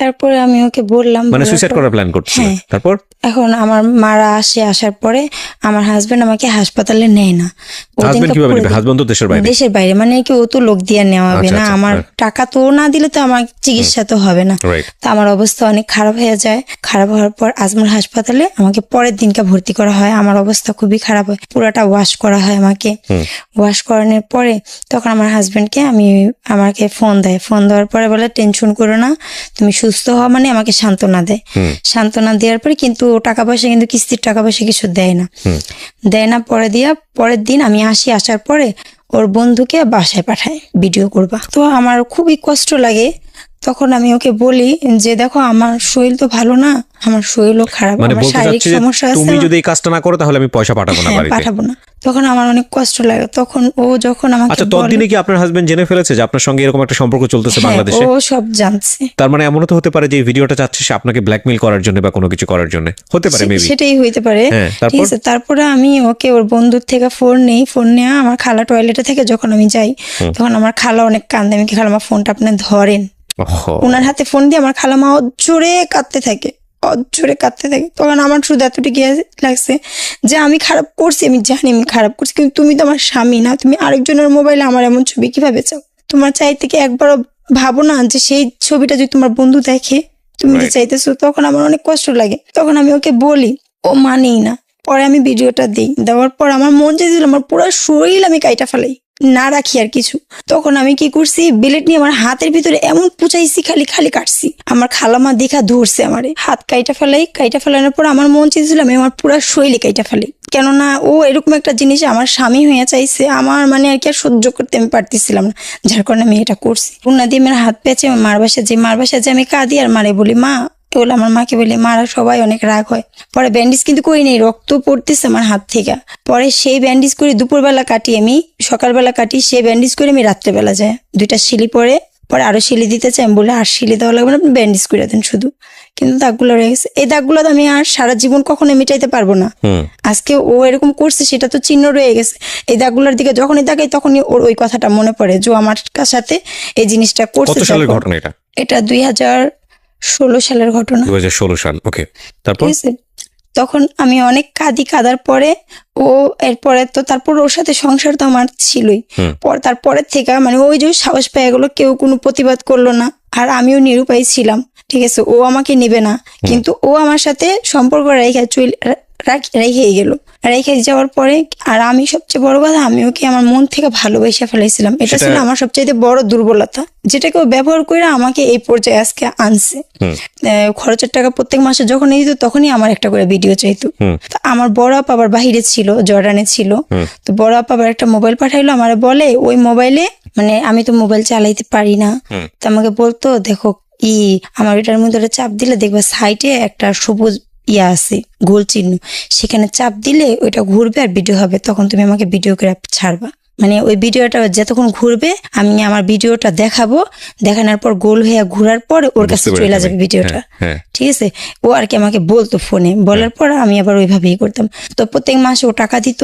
তারপরে আমি ওকে বললাম, মানে সুইসাইড করার প্ল্যান করছে। তারপর এখন আমার মারা আসার পরে আমার হাজবেন্ড আমাকে হাসপাতালে নেয় না। হাজবেন্ড কিভাবে নেবে? হাজবেন্ড তো দেশের বাইরে, মানে কি ও তো লোক দিয়ে নেওয়া হবে না, আমার টাকা তো না দিলে তো আমার চিকিৎসা তো হবে না। তো আমার অবস্থা অনেক খারাপ হয়ে যায়। খারাপ হওয়ার পর আজমল হাসপাতালে আমাকে পরের দিনকে ভর্তি করা হয়। আমার অবস্থা খুবই খারাপ হয়, পুরাটা ওয়াশ করা হয় আমাকে। ওয়াশ করানোর পরে তখন আমার হাজবেন্ডকে আমাকে ফোন দেওয়ার পরে বলে টেনশন করো না, তুমি সুস্থ হওয়া, মানে আমাকে সান্ত্বনা দেয়। সান্ত্বনা দেওয়ার পরে কিন্তু টাকা পয়সা, কিন্তু কিস্তির টাকা পয়সা কিছু দেয় না। পরের দিন আমি আসার পরে ওর বন্ধুকে বাসায় পাঠায় ভিডিও করবা। তো আমার খুবই কষ্ট লাগে। তখন আমি ওকে বলি যে দেখো আমার শরীর তো ভালো না, আমার শরীরও খারাপ, মানে আমার শারীরিক সমস্যা আছে, তুমি যদি এই কাজটা না করো তাহলে আমি পয়সা পাঠাবো না, পাঠাবো না। তখন আমার অনেক কষ্ট লাগে। তখন ও যখন আমাকে আচ্ছা, ততদিনে কি আপনার হাজবেন্ড জেনে ফেলেছে যে আপনার সঙ্গে এরকম একটা সম্পর্ক চলতেছে বাংলাদেশে? ও সব জানছে। তার মানে এমনও তো হতে পারে যে এই ভিডিওটা চাচ্ছে সে আপনাকে ব্ল্যাকমেইল করার জন্য বা কোনো কিছু করার জন্য, হতে পারে মেবি। সেটাই হইতে পারে। ঠিক আছে, তারপরে আমি ওকে ওর বন্ধুর থেকে ফোন নিয়ে আমার খালা টয়লেটে থেকে যখন আমি যাই, তখন আমার খালা অনেক কান্দে। আমি কি, খালা আমার ফোনটা আপনি ধরেন। ওনার হাতে ফোন দিয়ে আমার খালামা অজোরে কাঁদতে থাকে। তখন আমার শুধু এতটুকু লাগছে যে আমি খারাপ করছি, আমি জানি আমি খারাপ করছি, কিন্তু তুমি তো আমার স্বামী না, তুমি আরেকজনের মোবাইলে আমার এমন ছবি কিভাবে চাও? তোমার চাইতে কি একবারও ভাবো না যে সেই ছবিটা যদি তোমার বন্ধু দেখে তুমি যে চাইতেছো? তখন আমার অনেক কষ্ট লাগে। তখন আমি ওকে বলি, ও মানেই না। পরে আমি ভিডিওটা দেওয়ার পর আমার মন চাইছিল আমার পুরো শরীর আমি কাইটা ফেলাই, না রাখি আর কিছু। তখন আমি কি করছি, বিলেট নিয়ে আমার হাতের ভিতরে এমন পুচাইছি, খালি কাটছি। আমার খালামা দেখা ধরছে আমারে, হাত কাইটা ফেলানোর পর আমার মন চাইছিল আমি আমার পুরো শরীরে কাইটা ফেলাই। কেননা ও এরকম একটা জিনিস আমার স্বামী হয়ে চাইছে, আমার মানে আর কি আর সহ্য করতে আমি পারতেছিলাম না, যার কারণে আমি এটা করছি। উন্না দিয়ে আমার হাত পেঁচে মার বাসায় যে আমি কাঁদি আর মারে বলি মা, এগুলো আমার মাকে বলি, মারা সবাই অনেক রাগ হয়। পরে ব্যান্ডেজ কিন্তু করি নেই, রক্ত পড়তেছে আমার হাত থেকে। পরে সেই ব্যান্ডেজ করে দুপুরবেলা কাটি, আমি সকালবেলা কাটি, সেই ব্যান্ডেজ করে আমি রাত্রেবেলা যাই। 2টা শিলি পরে আরো শিলি দিতে চাই, আমি বলে আর শিলি দেওয়া লাগবে না, আপনি ব্যান্ডেজ করে দেন শুধু। কিন্তু দাগগুলো রয়ে গেছে, এই দাগগুলো তো আমি আর সারা জীবন কখনো মিটাইতে পারবো না। আজকে ও এরকম করছে সেটা তো চিহ্ন রয়ে গেছে। এই দাগগুলোর দিকে যখনই তাকাই তখনই ওর ওই কথাটা মনে পড়ে যে আমার সাথে এই জিনিসটা করছে। কত সালের ঘটনা এটা? এটা 2016 সালের ঘটনা। 2016 সাল, ওকে। তারপর তখন আমি অনেক কাঁদার পরে ও এরপরে তো তারপর ওর সাথে সংসার তো আমার ছিলই। তারপরের থেকে মানে ওই যে সাহস পেয়ে গেলো, কেউ কোনো প্রতিবাদ করলো না, আর আমিও নিরুপায় ছিলাম। ঠিক আছে, ও আমাকে নেবে না, কিন্তু ও আমার সাথে সম্পর্ক রেখে গেল। রেখে যাওয়ার পরে আর আমি সবচেয়ে বড় কথা, আমি ওকে আমার মন থেকে ভালোবেসে ফেলাইছিলাম। এটা ছিল আমার সবচেয়ে বড় দুর্বলতা, যেটাকে ও ব্যবহার করে আমাকে এই পর্যায়ে আজকে আনছে। খরচের টাকা প্রত্যেক মাসে যখন দিত তখনই আমার একটা করে ভিডিও চাইতো। আমার বড় আপা আবার বাহিরে ছিল, জর্ডানে ছিল। তো বড় আপা আবার একটা মোবাইল পাঠাইলো, আমার বলে ওই মোবাইলে, মানে আমি তো মোবাইল চালাইতে পারি না, তো আমাকে বলতো দেখো আমার এটার মধ্যে চাপ দিলে দেখবে সাইডে একটা সবুজ আছে গোল চিহ্ন, সেখানে চাপ দিলে ওইটা ঘুরবে আর ভিডিও হবে, তখন তুমি আমাকে ভিডিও করে ছাড়বা। মানে ওই ভিডিওটা যতক্ষণ ঘুরবে আমি আমার ভিডিওটা দেখাবো, দেখানোর পর গোল হয়ে ঘুরার পর ওর কাছে চলে যাবে ভিডিওটা। ঠিক আছে, ও আর কি আমাকে বলতো ফোনে, বলার পর আমি আবার ওইভাবেই করতাম। তো প্রত্যেক মাসে ও টাকা দিত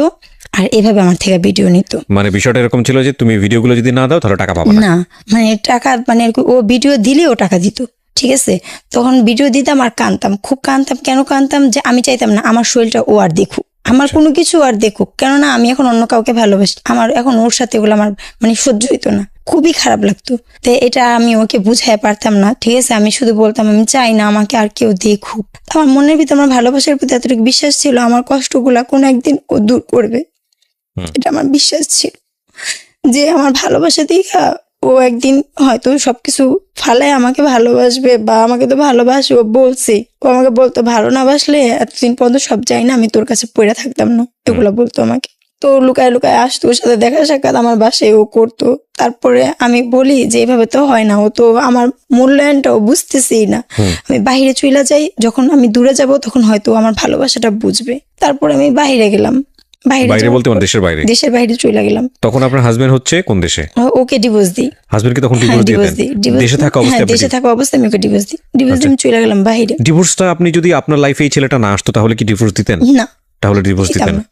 আর এভাবে আমার থেকে ভিডিও নিত। মানে বিষয়টা এরকম ছিল যে তুমি ভিডিওগুলো যদি না দাও তাহলে টাকা পাবে না। মানে টাকা মানে ও ভিডিও দিলে ও টাকা দিত। ঠিক আছে, তখন ভিডিও দিতাম আর খুব কাঁদতাম। কেন কাঁদতাম? যে আমি চাইতাম না আমার শরীরটা ও আর দেখুক, আমার কোনো কিছু আর দেখুক, কেননা আমি এখন অন্য কাউকে ভালোবাসি, আমার এখন ওর সাথে ওগুলো আমার মানে সহ্য হইতো না, খুবই খারাপ লাগতো। তো এটা আমি ওকে বুঝাই পারতাম না। ঠিক আছে, আমি শুধু বলতাম আমি চাই না আমাকে আর কেউ দেখুক। আমার মনের ভিতরে আমার ভালোবাসার প্রতি এতটুকু বিশ্বাস ছিল, আমার কষ্টগুলা কোনো একদিন ও দূর করবে, এটা আমার বিশ্বাস ছিল যে আমার ভালোবাসা দেখা ও একদিন হয়তো সবকিছু ফালায় আমাকে ভালোবাসবে, বা আমাকে তো ভালোবাসে, ও বলছে, ও আমাকে বলতো ভালো না বাসলে এতদিন পর্যন্ত সব যাই না, আমি তোর কাছে পড়ে থাকতাম না, এগুলো বলতো আমাকে। তো লুকায় লুকায় আসতো, ওর সাথে দেখা সাক্ষাৎ আমার বাসায় ও করতো। তারপরে আমি বলি যে এইভাবে তো হয় না, ও তো আমার মূল্যায়নটাও বুঝতেছেই না। আমি বাইরে চলে যাই, যখন আমি দূরে যাব তখন হয়তো আমার ভালোবাসাটা বুঝবে। তারপরে আমি বাইরে গেলাম, বাইরে বলতে মানে দেশের বাইরে? দেশের বাইরে চলে গেলাম। তখন আপনার হাজবেন্ড হচ্ছে কোন দেশে? ওকে ডিভোর্স দিই। হাজবেন্ডকে তখন ডিভোর্স দিতেন? দেশে থাকা অবস্থায়? দেশে থাকা অবস্থায় আমি ওকে ডিভোর্স দিই। ডিভোর্স দিয়ে আমি চলে গেলাম বাইরে। ডিভোর্সটা আপনি যদি আপনার লাইফে এই ছেলেটা না আসতো তাহলে কি ডিভোর্স দিতেন? না, তাহলে ডিভোর্স দিতেন না।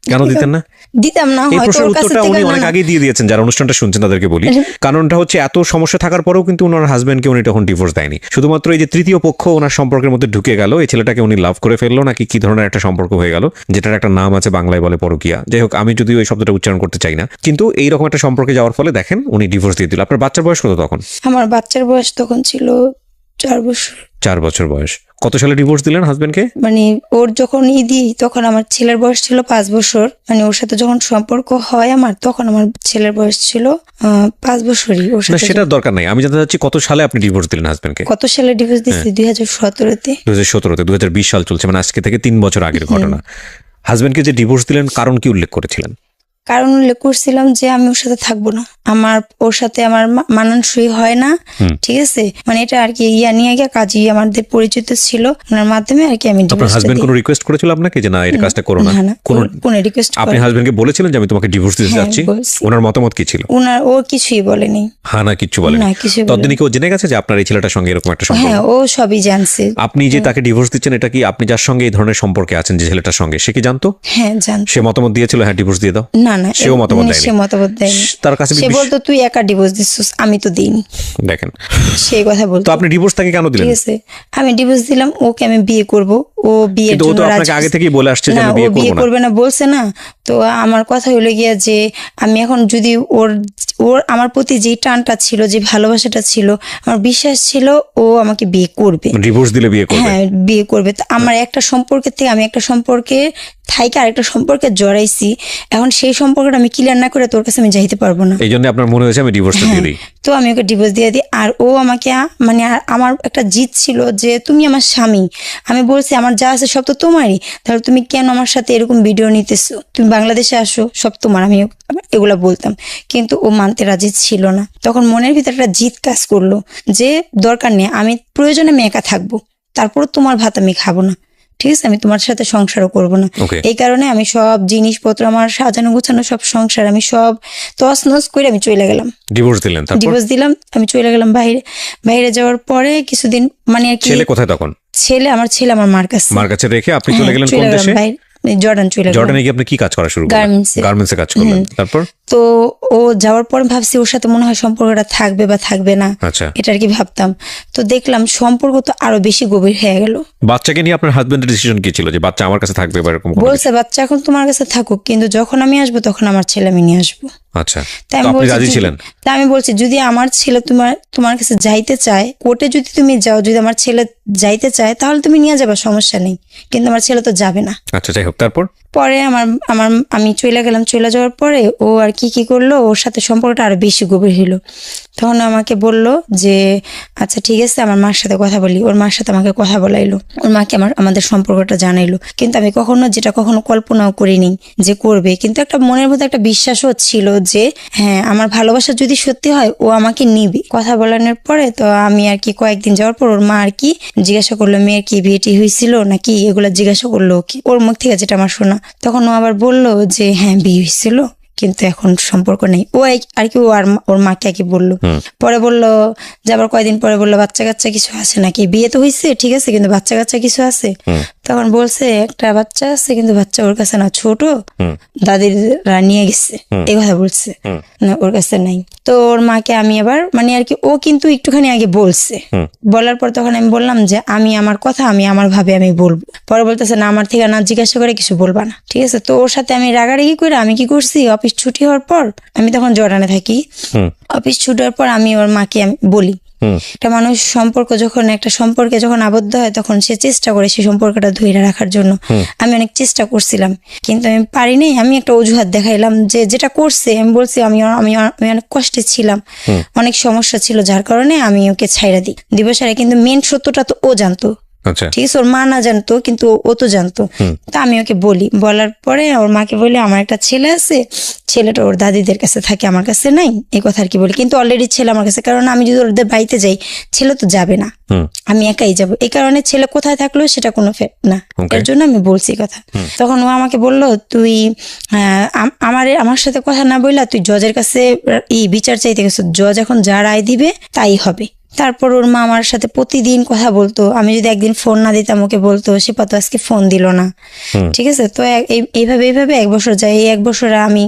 কেন দিতেন না? দিতাম না, এই হয়তো প্রশ্নের ওর কাছে উত্তরটা উনি থেকে অনেক না। আগে দিয়ে দিয়েছেন, যারা অনুষ্ঠানটা শুনছেন তাদেরকে বলি। কারণটা হচ্ছে এত সমস্যা থাকার পরেও কিন্তু ওনার হাজবেন্ডকে উনি তখন ডিভোর্স দেয়নি। শুধুমাত্র এই যে তৃতীয় পক্ষ ওনার সম্পর্কের মধ্যে ঢুকে গেল, এই ছেলেটাকে উনি লাভ করে ফেললো নাকি কি ধরনের একটা সম্পর্ক হয়ে গেল, যেটার একটা নাম আছে বাংলায় বলে পরকীয়া। যাই হোক, আমি যদিও এই শব্দটা উচ্চারণ করতে চাই না, কিন্তু এইরকম একটা সম্পর্কে যাওয়ার ফলে দেখেন উনি ডিভোর্স দিয়ে দিল। আপনার বাচ্চার বয়স কত তখন? আমার বাচ্চার বয়স তখন ছিল 4 বছর। 4 বছর বয়স। কত সালে ডিভোর্স দিলেন হাজবেন্ডকে? মানে ওর যখন দিই তখন আমার ছেলের বয়স ছিল 5 বছর। মানে ওর সাথে যখন সম্পর্ক হয় আমার, তখন আমার ছেলের বয়স ছিল 5 বছরই। ওর না, সাথে সেটার দরকার নাই, আমি জানতে চাচ্ছি কত সালে আপনি ডিভোর্স দিলেন হাজবেন্ডকে? কত সালে ডিভোর্স দিয়েছি? 2017-তে। 2017-তে। 2020 সাল চলছে, মানে আজকে থেকে 3 বছর আগের ঘটনা। হাজবেন্ডকে যে ডিভোর্স দিলেন কারণ কি উল্লেখ করেছিলেন? কারণ উল্লেখ করছিলাম যে আমি ওর সাথে থাকবো না, আমার ওর সাথে আমার মানানসই হয় না। ঠিক আছে, মানে এটা আর কি নিয়ে গিয়ে কাজই আমাদের পরিচিত ছিল, ওনার মাধ্যমে আর কি আমি আপনার ডিভোর্স হাজবেন্ড কোনো রিকোয়েস্ট করেছিল আপনাকে যে না এটা কাজটা করো না? কোনো রিকোয়েস্ট আপনি হাজবেন্ডকে বলেছিলেন যে আমি তোমাকে ডিভোর্স দিতে যাচ্ছি? বলছি। ওনার মতামত কি ছিল? ও কিছুই বলেনি। হ্যাঁ না, কিচ্ছু বলেনি? না, কিছু ততদিনই কি ও জেনে গেছে যে আপনার এই ছেলেটার সঙ্গে এরকম একটা সম্পর্ক? হ্যাঁ, ও সবই জানছে। আপনি যে তাকে ডিভোর্স দিচ্ছেন, এটা কি আপনি যার সঙ্গে এই ধরনের সম্পর্কে আছেন যে ছেলেটার সঙ্গে, সে কি জানতো? হ্যাঁ, জানতো। সে মতামত দিয়েছিল হ্যাঁ ডিভোর্স দিয়ে দাও? না না, সেও মতামত দেয়নি? সে মতামত দেয়নি। তার কাছে সে বলতো তুই একা ডিভোর্স দিচ্ছিস, আমি তো দিইনি। দেখেন, সেই কথা বলতো। তো আপনি ডিভোর্স তাকে কেন দিলেন? ঠিক আছে, আমি ডিভোর্স দিলাম, ওকে আমি বিয়ে করব। ও বিয়ের কিন্তু ও জন্য তো রাজি। আপনাকে আগে থেকেই বলে আসছে যে না, আমি ও বিয়ে বিয়ে করব না। করবে না বলছে না। তো আমার কথা হলো গিয়া যে আমি এখন যদি ওর আমার প্রতি যে টানটা ছিল, যে ভালোবাসাটা ছিল, আমার বিশ্বাস ছিল ও আমাকে বিয়ে করবে। ডিভোর্স দিলে বিয়ে করবে? হ্যাঁ, বিয়ে করবে। তো আমার একটা সম্পর্কের থেকে আমি একটা সম্পর্কে থাইকে আরেকটা সম্পর্কে জড়াইছি, এখন সেই সম্পর্কটা আমি ক্লিয়ার না করে তোর কাছে আমি যাইতে পারবো না। এই জন্য আপনার মনে হয়েছে আমি ডিভোর্সটা দিয়ে দিই? তো আমি ওকে ডিভোর্স দিয়ে দিই। আর ও আমাকে মানে আমার একটা জিদ ছিল যে তুমি আমার স্বামী, আমি বলছি আমার যা আছে সব তো তোমারই, তাহলে তুমি কেন আমার সাথে এরকম ভিডিও নিতেছো, তুমি বাংলাদেশে আসো, সব তোমার। আমি এগুলা বলতাম, কিন্তু ও মানতে রাজি ছিল না। তখন মনের ভিতরে একটা জিদ কাজ করলো যে দরকার নেই, আমি প্রয়োজনে আমি একা থাকবো, তারপর তোমার ভাত আমি খাবো না, ঠিক আছে, আমি তোমার সাথে সংসারও করবো না। এই কারণে আমি সব জিনিসপত্র, আমার সাজানো গোছানো সব সংসার, আমি সব তছনছ করে আমি চলে গেলাম। ডিভোর্স দিলেন? ডিভোর্স দিলাম, আমি চলে গেলাম বাইরে। বাইরে যাওয়ার পরে কিছুদিন মানে আর কি। ছেলে কোথায় তখন? আমার ছেলে আমার মার কাছে। মার কাছে রেখে আপনি চলে গেলেন কোন দেশে? জর্ডান চলে গেলাম। জর্ডানে গিয়ে আপনি কি কাজ করা শুরু করলেন? গার্মেন্টসে কাজ করলেন। তারপর তো ও যাওয়ার পর ভাবছি ওর সাথে মনে হয় সম্পর্কটা থাকবে বা থাকবে না, এটা আর কি ভাবতাম। তো দেখলাম সম্পর্ক তো আরো বেশি গভীর হয়ে গেল। বাচ্চাকে নিয়ে আপনার হাজবেন্ডের ডিসিশন কি ছিল যে বাচ্চা আমার কাছে থাকবে বা এরকম? বলছে বাচ্চা এখন তোমার কাছে থাকুক, কিন্তু যখন আমি আসবো তখন আমার ছেলে আমি নিয়ে আসবো। আচ্ছা, তাই তো আপনি রাজি ছিলেন? তাই আমি বলছি যদি আমার ছেলে তোমার কাছে যাইতে চায়, কোর্টে যদি তুমি যাও, যদি আমার ছেলে যাইতে চায় তাহলে তুমি নিয়ে যাবে, সমস্যা নেই, কিন্তু আমার ছেলে তো যাবে না। আচ্ছা, যাই হোক। তারপর পরে আমি চলে গেলাম। চলে যাওয়ার পরে ও আর কি করলো, ওর সাথে সম্পর্কটা আরো বেশি গভীর হলো। তখন আমাকে বলল যে আচ্ছা ঠিক আছে, আমার মার সাথে কথা বলি। ওর মার সাথে আমাকে কথা বলাইলো, ওর মাকে আমাদের সম্পর্কটা জানাইলো। কিন্তু আমি কখনো কল্পনাও করিনি যে করবে, কিন্তু একটা মনের মধ্যে একটা বিশ্বাসও ছিল যে হ্যাঁ, আমার ভালোবাসা যদি সত্যি হয় ও আমাকে নিবে। কথা বলানোর পরে তো আমি আর কি কয়েকদিন যাওয়ার পর ওর মা আর কি জিজ্ঞাসা করলো মেয়ের কি বিয়েটি হয়েছিল নাকি, এগুলা জিজ্ঞাসা করলো কি ওর মুখ থেকে, যেটা আমার শোনা। তখন ও আবার বললো যে হ্যাঁ, বিয়ে হয়েছিল, কিন্তু এখন সম্পর্ক নেই। ও আর কি ওর মাকে আর কি বললো। পরে বললো যে আবার কয়েকদিন পরে বললো বাচ্চা কাচ্চা কিছু আছে নাকি, বিয়ে তো হয়েছে ঠিক আছে, কিন্তু বাচ্চা কাচ্চা কিছু আছে। তখন বলছে একটা বাচ্চা আছে, কিন্তু বাচ্চা ওর কাছে না, ছোট, দাদিরা নিয়ে গেছে, এই কথা বলছে, না ওর কাছে নাই। তো ওর মাকে আমি আবার মানে আর কি, ও কিন্তু একটুখানি আগে বলছে, বলার পর তখন আমি বললাম যে আমি আমার কথা আমি আমার ভাবে আমি বলবো। পরে বলতেছে না, আমার থেকে না জিজ্ঞাসা করে কিছু বলবা না, ঠিক আছে। তো ওর সাথে আমি রাগারাগি করে আমি কি করছি, অফিস ছুটি হওয়ার পর, আমি তখন জর্ডানে থাকি, অফিস ছুটি হওয়ার পর আমি ওর মাকে আমি বলি, একটা মানুষ একটা সম্পর্কে যখন আবদ্ধ হয় তখন সে চেষ্টা করে সেই সম্পর্কটা ধরে রাখার জন্য। আমি অনেক চেষ্টা করছিলাম, কিন্তু আমি পারিনি। আমি একটা অজুহাত দেখাইলাম যে যেটা করছে, আমি বলছি আমি অনেক কষ্টে ছিলাম, অনেক সমস্যা ছিল, যার কারণে আমি ওকে ছাইড়া দিই দিবসারে। কিন্তু মেন সত্যটা তো ও জানতো আচ্ছা ঠিক আছে, ওর মা না জানতো কিন্তু ও তো জানতো। তা আমি ওকে বলি, বলার পরে ওর মাকে বলি আমার একটা ছেলে আছে, ছেলেটা ওর দাদিদের কাছে থাকে, আমার কাছে নাই, এই কথা আর কি বলি। কিন্তু অলরেডি ছেলে আমার কাছে, কারণ আমি যদি ওদের বাড়িতে যাই ছেলে তো যাবে না, আমি একাই যাব, এই কারণে ছেলে কোথায় থাকলো সেটা কোনো ফ্যাক্ট না, এর জন্য আমি বলছি কথা। তখন ও আমাকে বললো তুই আমার সাথে কথা না বললা তুই জজের কাছে বিচার চাইতে গেছো, জজ এখন যা রায় দিবে তাই হবে। তারপর ওর মা আমার সাথে প্রতিদিন কথা বলতো, আমি যদি একদিন ফোন না দিতাম ওকে বলতো শিপা তো আজকে ফোন দিল না। ঠিক আছে, তো এইভাবে 1 বছর যায়। এই 1 বছরে আমি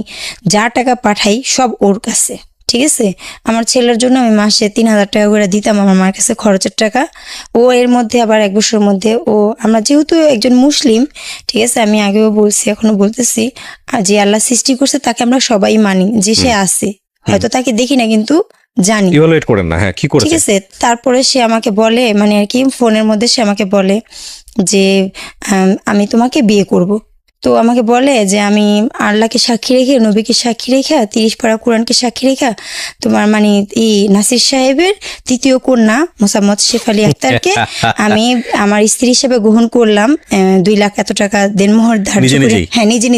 যা টাকা পাঠাই সব ওর কাছে। ঠিক আছে, আমার ছেলের জন্য আমি মাসে 3000 টাকা করে দিতাম আমার মার কাছে খরচের টাকা। ও এর মধ্যে আবার 1 বছরের মধ্যে আমরা যেহেতু একজন মুসলিম, ঠিক আছে, আমি আগেও বলছি এখনো বলতেছি, যে আল্লাহ সৃষ্টি করছে তাকে আমরা সবাই মানি, যে সে আছে, হয়তো তাকে দেখি না কিন্তু জানি। ইভালুয়েট করেন না, হ্যাঁ কি করেছে? ঠিক আছে, তারপরে সে আমাকে বলে, মানে আর কি ফোনের মধ্যে সে আমাকে বলে যে আমি তোমাকে বিয়ে করব। তো আমাকে বলে যে আমি আল্লাহকে সাক্ষী রেখে, নবীকে সাক্ষী রেখা, 30 পারা কোরআনকে সাক্ষী রেখা তোমার মানে নাসির সাহেবের 3য় কন্যা মোসাম্মদ শেফালি আক্তারকে আমি আমার স্ত্রী হিসেবে গ্রহণ করলাম। 2 লাখ এত টাকা দেনমোহর ধার্য করে, হ্যাঁ নিজে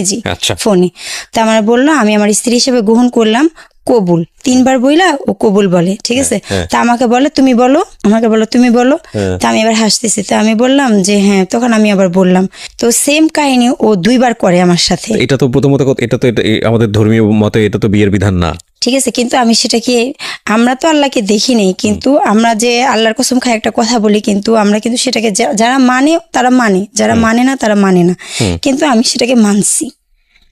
ফোনে। তা আমার বললো আমি আমার স্ত্রী হিসেবে গ্রহণ করলাম, কবুল 3 বার বইলা ও কবুল বলে। ঠিক আছে, তা আমাকে বলে তুমি বলো, আমাকে বলো তুমি বলো। তা আমি এবার হাসতেছি, তা আমি বললাম যে হ্যাঁ, তখন আমি আবার বললাম। তো সেম কাহিনী ও 2 বার করে আমার সাথে। এটা তো প্রথমত এটা তো আমাদের ধর্মীয় মতে এটা তো বিয়ের বিধান না। ঠিক আছে, কিন্তু আমি সেটাকে, আমরা তো আল্লাহকে দেখি নেই, কিন্তু আমরা যে আল্লাহর কসম খাই একটা কথা বলি, কিন্তু আমরা কিন্তু সেটাকে যারা মানে তারা মানে, যারা মানে না তারা মানে না, কিন্তু আমি সেটাকে মানছি,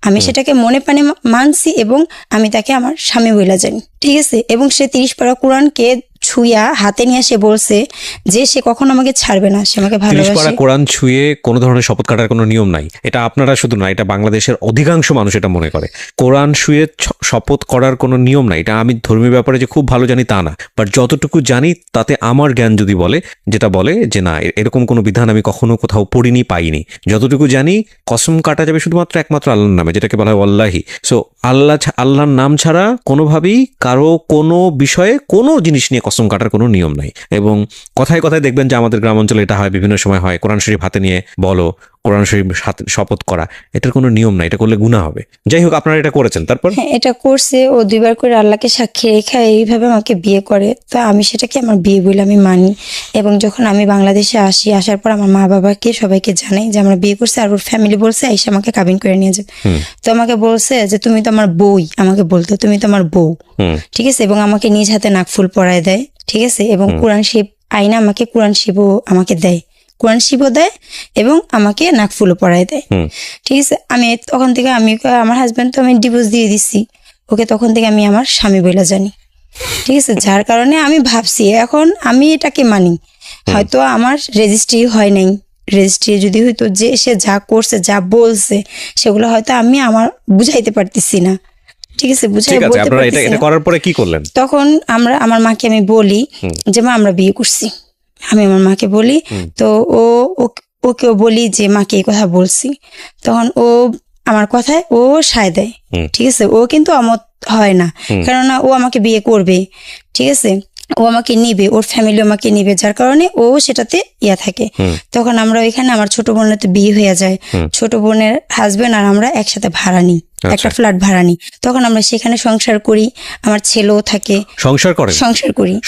আমি সেটাকে মনে প্রাণে মানছি এবং আমি তাকে আমার স্বামী বইলা জানি। ঠিক আছে, এবং সে 30 পারা কোরআনকে ছুঁয়া হাতে নিয়ে সে বলছে যে সে কখনো আমাকে ছাড়বে না, সে আমাকে ভালোবাসে। 30 পারা কোরআন ছুঁয়ে কোনো ধরনের শপথ কাটার কোনো নিয়ম নাই। এটা আপনারা শুধু না, এটা বাংলাদেশের অধিকাংশ মানুষ এটা মনে করে। কোরআন ছুঁয়ে শপথ করার কোনো নিয়ম নাই। এটা আমি ধর্মীয় ব্যাপারে যে খুব ভালো জানি তা না, বাট যতটুকু জানি তাতে আমার জ্ঞান যদি বলে, যেটা বলে যে না এরকম কোনো বিধান আমি কখনো কোথাও পড়িনি, পাইনি। যতটুকু জানি কসম কাটা যাবে শুধুমাত্র একমাত্র আল্লাহর নামে, যেটাকে বলা হয় আল্লাহি। সো আল্লাহর নাম ছাড়া কোনোভাবেই কারো কোনো বিষয়ে কোনো জিনিস নিয়ে কসম কাটার কোনো নিয়ম নাই। এবং কথায় কথায় দেখবেন যে আমাদের গ্রাম অঞ্চলে এটা হয়, বিভিন্ন সময় হয়, কোরআন শরীফ হাতে নিয়ে বলো, কোরআন শরীফ শপথ করা, এটার কোনো নিয়ম নাই, এটা করলে গুনাহ হবে। যাই হোক, আপনারা এটা করেছেন, তারপর? হ্যাঁ, এটা করছে ও 2 বার করে আল্লাহকে সাক্ষী রেখে এইভাবে আমাকে বিয়ে করে। তো আমি সেটাকে আমার বিয়ে বলে আমি মানি। এবং যখন আমি বাংলাদেশে আসি, আসার পর আমার মা বাবাকে সবাইকে জানাই যে আমরা বিয়ে করছি, আর ওর ফ্যামিলি বলছে এসে আমাকে কাবিন করে নিয়ে যাবে। তো আমাকে বলছে যে তুমি তো আমার বউই, আমাকে বলতো তুমি তো আমার বউ। ঠিক আছে, এবং আমাকে নিজ হাতে নাকফুল পরায় দেয়। ঠিক আছে, এবং কোরআন শরীফ আইনা আমাকে কোরআন শরীফও আমাকে দেয়, কোরআন শরীফও দেয় এবং আমাকে নাকফুলও পরায় দেয়। ঠিক আছে, আমি তখন থেকে আমার হাজব্যান্ড তো আমি ডিভোর্স দিয়ে দিচ্ছি, ওকে তখন থেকে আমি আমার স্বামী বলে জানি। ঠিক আছে, যার কারণে আমি ভাবছি এখন আমি এটাকে মানি। হয়তো আমার রেজিস্ট্রি হয় নাই, রেজিস্ট্রি যদি হইতো, যে সে যা করছে যা বলছে সেগুলো হয়তো আমি আমার বুঝাইতে পারতেছি না। ঠিক আছে, বুঝাই বলতে পারতেছি না। করার পরে কি করলেন? তখন আমার মাকে আমি বলি যে মা আমরা বিয়ে করছি, আমি আমার মাকে বলি। তো ওকেও বলি যে মাকে এই কথা বলছি। তখন ও আমার কথায় ও সায় দেয়। ঠিক আছে, ও কিন্তু অমত হয় না, কেননা ও আমাকে বিয়ে করবে। ঠিক আছে, ও আমাকে নিবে, ওর ফ্যামিলি আমাকে নিবে, যার কারণে ও সেটাতে থাকে। তখন আমরা ওইখানে আমার ছোট বোনের তো বিয়ে হয়ে যায়, ছোট বোনের হাজবেন্ড আর আমরা একসাথে ভাড়া নিই, একটা ফ্ল্যাট ভাড়া নিই। তখন আমরা সেখানে সংসার করি, আমার ছেলেও থাকে।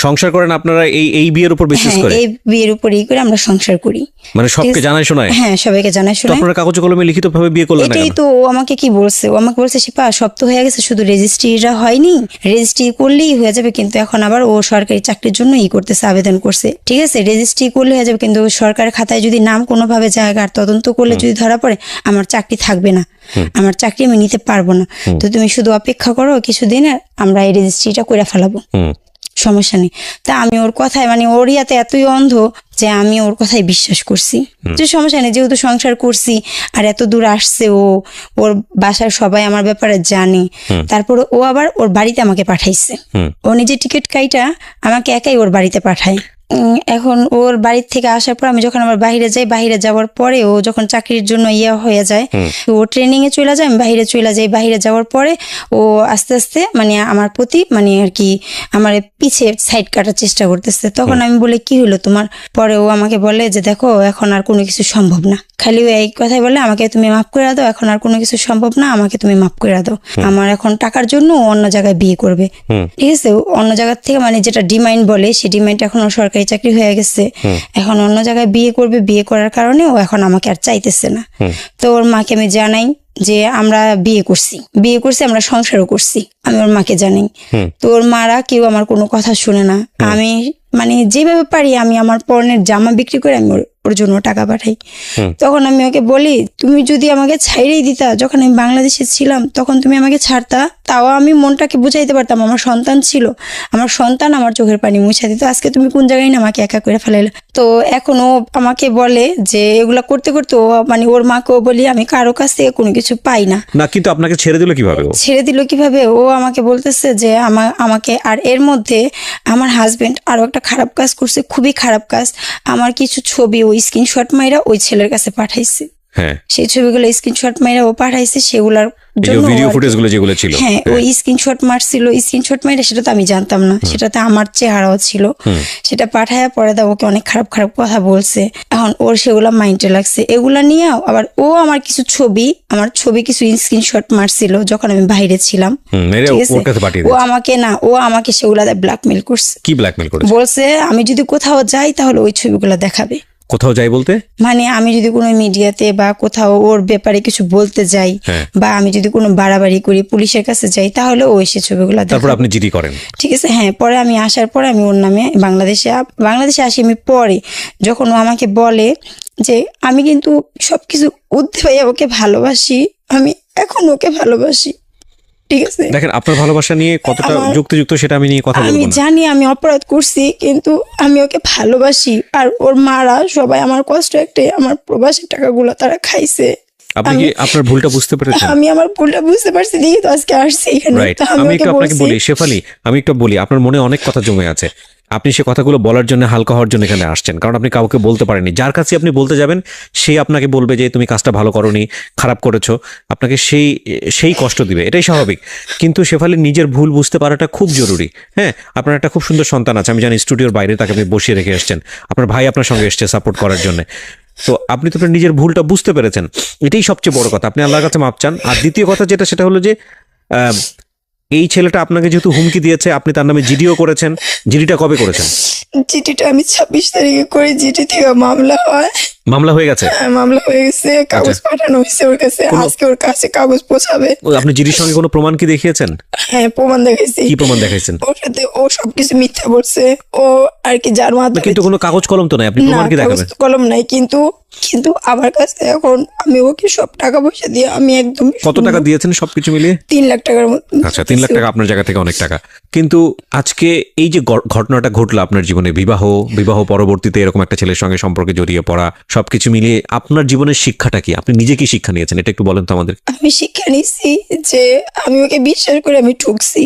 সংসার করেন আপনারা এই বিয়ের উপর বিশেষ করে? এই বিয়ের উপরই করে আমরা সংসার করি, মানে সবকে জানাই শোনায়? হ্যাঁ, সবাইকে জানাই শোনায়। আপনারা কাগজে কলমে লিখিতভাবে বিয়ে করলেন? এটাই তো ও আমাকে কি বলছে, ও আমাকে বলছে শিপা সব তো হয়ে গেছে, শুধু রেজিস্ট্রিটা হয়নি, রেজিস্ট্রি করলেই হয়ে যাবে। কিন্তু এখন আবার ও সরকারি চাকরির জন্য করতেছে, আবেদন করছে। ঠিক আছে, রেজিস্ট্রি করলে হয়ে যাবে, কিন্তু সরকারের খাতায় যদি নাম কোনোভাবে জায়গা আর তদন্ত করলে যদি ধরা পড়ে আমার চাকরি থাকবে না, আমার চাকরি আমি নিতে পারবো না। তো তুমি শুধু অপেক্ষা করো কিছুদিন, আমরা এই রেজিস্ট্রিটা করে ফেলাবো, সমস্যা নেই। তা আমি ওর কথায়, মানে ওর ইয়াতে এতই অন্ধ যে আমি ওর কথায় বিশ্বাস করছি যে সমস্যা নেই, যেহেতু সংসার করছি আর এত দূর আসছে, ওর বাসার সবাই আমার ব্যাপারে জানে। তারপর ও আবার ওর বাড়িতে আমাকে পাঠাইছে, ও নিজে টিকিট কাইটা আমাকে একাই ওর বাড়িতে পাঠায়। এখন ওর বাড়ির থেকে আসার পর আমি যখন আবার বাইরে যাই, বাইরে যাওয়ার পরে ও যখন চাকরির জন্য হয়ে যায়, তো ও ট্রেনিং এ চলে যায়, আমি বাইরে চলে যাই। বাইরে যাওয়ার পরে ও আস্তে আস্তে মানে আমার প্রতি মানে আর কি আমার পিছে সাইড কাটার চেষ্টা করতেছে। তখন আমি বলে কি হলো তোমার? পরে ও আমাকে বলে যে দেখো এখন আর কোনো কিছু সম্ভব না, খালি ও এই কথাই বলে আমাকে তুমি মাফ করে দাও, এখন আর কোনো কিছু সম্ভব না, আমাকে তুমি মাফ করে দাও। আমার এখন টাকার জন্য ও অন্য জায়গায় বিয়ে করবে, ঠিক আছে? অন্য জায়গার থেকে মানে যেটা ডিমান্ড বলে সেই ডিমান্ড এখন ওর সরকারি চাকরি হয়ে গেছে, এখন অন্য জায়গায় বিয়ে করবে। বিয়ে করার কারণে ও এখন আমাকে আর চাইতেছে না। তো ওর মাকে আমি জানাই যে আমরা বিয়ে করছি, আমরা সংসারও করছি, আমি ওর মাকে জানাই। তো ওর মারা কেউ আমার কোনো কথা শুনে না। আমি মানে যেভাবে পারি আমি আমার পরনের জামা বিক্রি করে আমি ওর জন্য টাকা পাঠাই। তখন আমি ওকে বলি তুমি যদি আমাকে ছাইড়েই দিতা, যখন আমি বাংলাদেশে ছিলাম তখন তুমি আমাকে ছাড়তা, তাও আমি মনটাকে বুঝাইতে পারতাম। আমার সন্তান ছিল, আমার সন্তান আমার চোখের পানি মুছা দিত। আজকে তুমি কোন জায়গায় না আমাকে একা করে ফেলাইলে। তো এখন ও আমাকে বলে যে এগুলা করতে করতে ও মানে ওর মাকেও বলি আমি কারো কাছ থেকে কোনো কিছু পাই না। না কিন্তু আপনাকে ছেড়ে দিল কিভাবে? ও আমাকে বলতেছে যে আমাকে আর এর মধ্যে আমার হাজবেন্ড আরো একটা খারাপ কাজ করছে, খুবই খারাপ কাজ। আমার কিছু ছবি ও স্ক্রিনশট মাইরা ওই ছেলের কাছে পাঠাইছে। হ্যাঁ, সেই ছবিগুলো স্ক্রিনশট মাইরা ও পাঠাইছে, সেগুলার জন্য ভিডিও ফুটেজগুলো যেগুলো ছিল, হ্যাঁ ওই স্ক্রিনশট মারছিল। স্ক্রিনশট মাইরা সেটা তো আমি জানতাম না, সেটাতে আমার চেহারাও ছিল। সেটা পাঠায়া পরে দা ওকে অনেক খারাপ খারাপ কথা বলছে। এখন ওর সেগুলা মাইন্ডে লাগছে। এগুলা নিয়ে আবার ও আমার কিছু কিছু স্ক্রিনশট মারছিল যখন আমি বাইরে ছিলাম, ঠিক আছে? ও আমাকে সেগুলা ব্ল্যাকমেল করছে। কি ব্ল্যাকমেল করেছে? বলছে আমি যদি কোথাও যাই তাহলে ওই ছবিগুলা দেখাবে। কোথাও যাই বলতে মানে আমি যদি কোনো মিডিয়াতে বা কোথাও ওর ব্যাপারে কিছু বলতে যাই, বা আমি যদি কোনো বাড়াবাড়ি করি পুলিশের কাছে যাই, তাহলে ও এসে ছবিগুলো দেখাবে। তারপর আপনি জিডি করেন, ঠিক আছে? হ্যাঁ, পরে আমি আসার পরে আমি ওর নামে বাংলাদেশে আসি। আমি পরে যখন ও আমাকে বলে যে আমি কিন্তু সবকিছু উদ্ধে ভাইয়া ওকে ভালোবাসি, আমি এখন ওকে ভালোবাসি, ঠিক আছে? দেখেন আপনার ভালোবাসা নিয়ে কতটা যুক্তিযুক্ত সেটা আমি নিয়ে কথা বলবো না। আমি জানি আমি অপরাধ করছি, কিন্তু আমি ওকে ভালোবাসি। আর ওর মারা সবাই আমার কষ্ট একটাই, আমার প্রবাসী টাকাগুলো তারা খাইছে। আপনি কি আপনার ভুলটা বুঝতে পেরেছেন? আমি আমার ভুলটা বুঝতে পারছি, দেখি তো আজকে আসছি এখানে। আমি একটু আপনাকে বলি শেফালি, আমি একটু বলি, আপনার মনে অনেক কথা জমে আছে। আপনি সে কথাগুলো বলার জন্য হালকা হওয়ার জন্য এখানে আসছেন, কারণ আপনি কাউকে বলতে পারেননি। যার কাছে আপনি বলতে যাবেন সে আপনাকে বলবে যে তুমি কাজটা ভালো করোনি, খারাপ করেছো, আপনাকে সেই কষ্ট দিবে, এটাই স্বাভাবিক। কিন্তু শেফালি নিজের ভুল বুঝতে পারাটা খুব জরুরি। হ্যাঁ, আপনার একটা খুব সুন্দর সন্তান আছে, আমি জানি স্টুডিওর বাইরে তাকে আপনি বসিয়ে রেখে এসছেন, আপনার ভাই আপনার সঙ্গে এসছে সাপোর্ট করার জন্য। তো আপনি তো আপনার নিজের ভুলটা বুঝতে পেরেছেন, এটাই সবচেয়ে বড় কথা। আপনি আল্লাহর কাছে মাপ চান। আর দ্বিতীয় কথা সেটা হলো যে এই ছেলেটা আপনাকে যেহেতু হুমকি দিয়েছে, আপনি তার নামে জিডিও করেছেন। জিডিটা কবে করেছেন? জিডিটা আমি 26 তারিখে করে, জিডি থেকে মামলা হয়ে গেছে। মামলা হয়ে গেছে, কাগজ পাঠানো হয়েছে ওর কাছে, আজকে ওর কাছে কাগজ পৌঁছাবে। আপনি জিডির সঙ্গে কোনো প্রমাণ কি দেখিয়েছেন? হ্যাঁ, প্রমাণ দেখাইছি। কি প্রমাণ দেখাইছেন? ওর সাথে ও সবকিছু মিথ্যা বলছে, ও আর কি যার মাধ্যমে। কিন্তু কোনো কাগজ কলম তো নাই, আপনি প্রমাণ কি দেখাবেন? কলম নাই, কিন্তু আমার কাছে এখন আমি ওকে সব টাকা পয়সা দিয়ে আমি একদম। কত টাকা দিয়েছেন সবকিছু মিলিয়ে? 3 লাখ টাকার মতো। আচ্ছা, 3 লাখ টাকা আপনার জায়গা থেকে অনেক টাকা। কিন্তু আজকে এই যে ঘটনাটা ঘটলো আপনার জীবনে, বিবাহ পরবর্তীতে এরকম একটা ছেলের সঙ্গে সম্পর্কে জড়িয়ে পড়া, সবকিছু মিলিয়ে আপনার জীবনের শিক্ষাটা কি? আপনি নিজে কি শিক্ষা নিয়েছেন, এটা একটু বলেন তো আমাদের। আমি শিক্ষা নিয়েছি যে আমি ওকে বিশ্বাস করে আমি ঠকছি।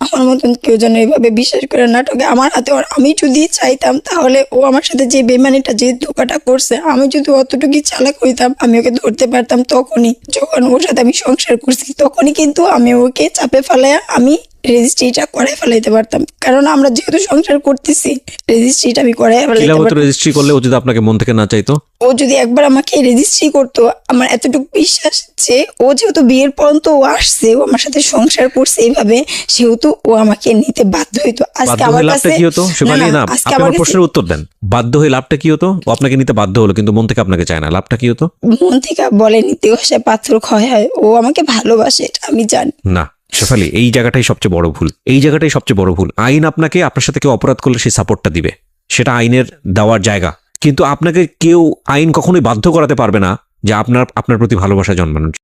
আমার মতন কেউ যেন এইভাবে বিশ্বাস করে না ঠকে। আমার হাতে আমি যদি চাইতাম তাহলে ও আমার সাথে যে বেমানিটা, যে ধোকাটা করছে, আমি যদি অতটুকু চালাক হইতাম আমি ওকে ধরতে পারতাম তখনই, যখন ওর সাথে আমি সংসার করছি তখনই। কিন্তু আমি ওকে চাপে ফেলাইয়া আমি রেজিস্ট্রিটা করে ফেলাইতে পারতাম, কারণ আমরা যেহেতু সংসার করতেছি রেজিস্ট্রিটা আমি করে ফেলাইতে পারতাম। রেজিস্ট্রি করলে ও যদি আপনাকে মন থেকে না চাইতো, ও যদি একবার আমাকে রেজিস্ট্রি করতো, আমার এতটুকু বিশ্বাস যে ও যেহেতু বিয়ের পর্যন্ত ও আসছে, ও আমার সাথে সংসার করছে এইভাবে, সেহেতু ও আমাকে নিতে বাধ্য হইতো। আজকে আমার কাছে কি হতো? আজকে আমার প্রশ্নের উত্তর দেন। বাধ্য হয়ে লাভটা কি হতো? ও আপনাকে নিতে বাধ্য হলো কিন্তু মন থেকে আপনাকে চায় না, লাভটা কি হতো? মন থেকে বলে নিতে বসে পাথর ক্ষয় হয়, ও আমাকে ভালোবাসে এটা আমি জানি না। শেফালি, এই জায়গাটাই সবচেয়ে বড় ভুল। আইন আপনাকে, আপনার সাথে কেউ অপরাধ করলে সেই সাপোর্টটা দিবে, সেটা আইনের দেওয়ার জায়গা। কিন্তু আপনাকে কেউ আইন কখনোই বাধ্য করাতে পারবে না যে আপনার প্রতি ভালোবাসা জন্মানোর।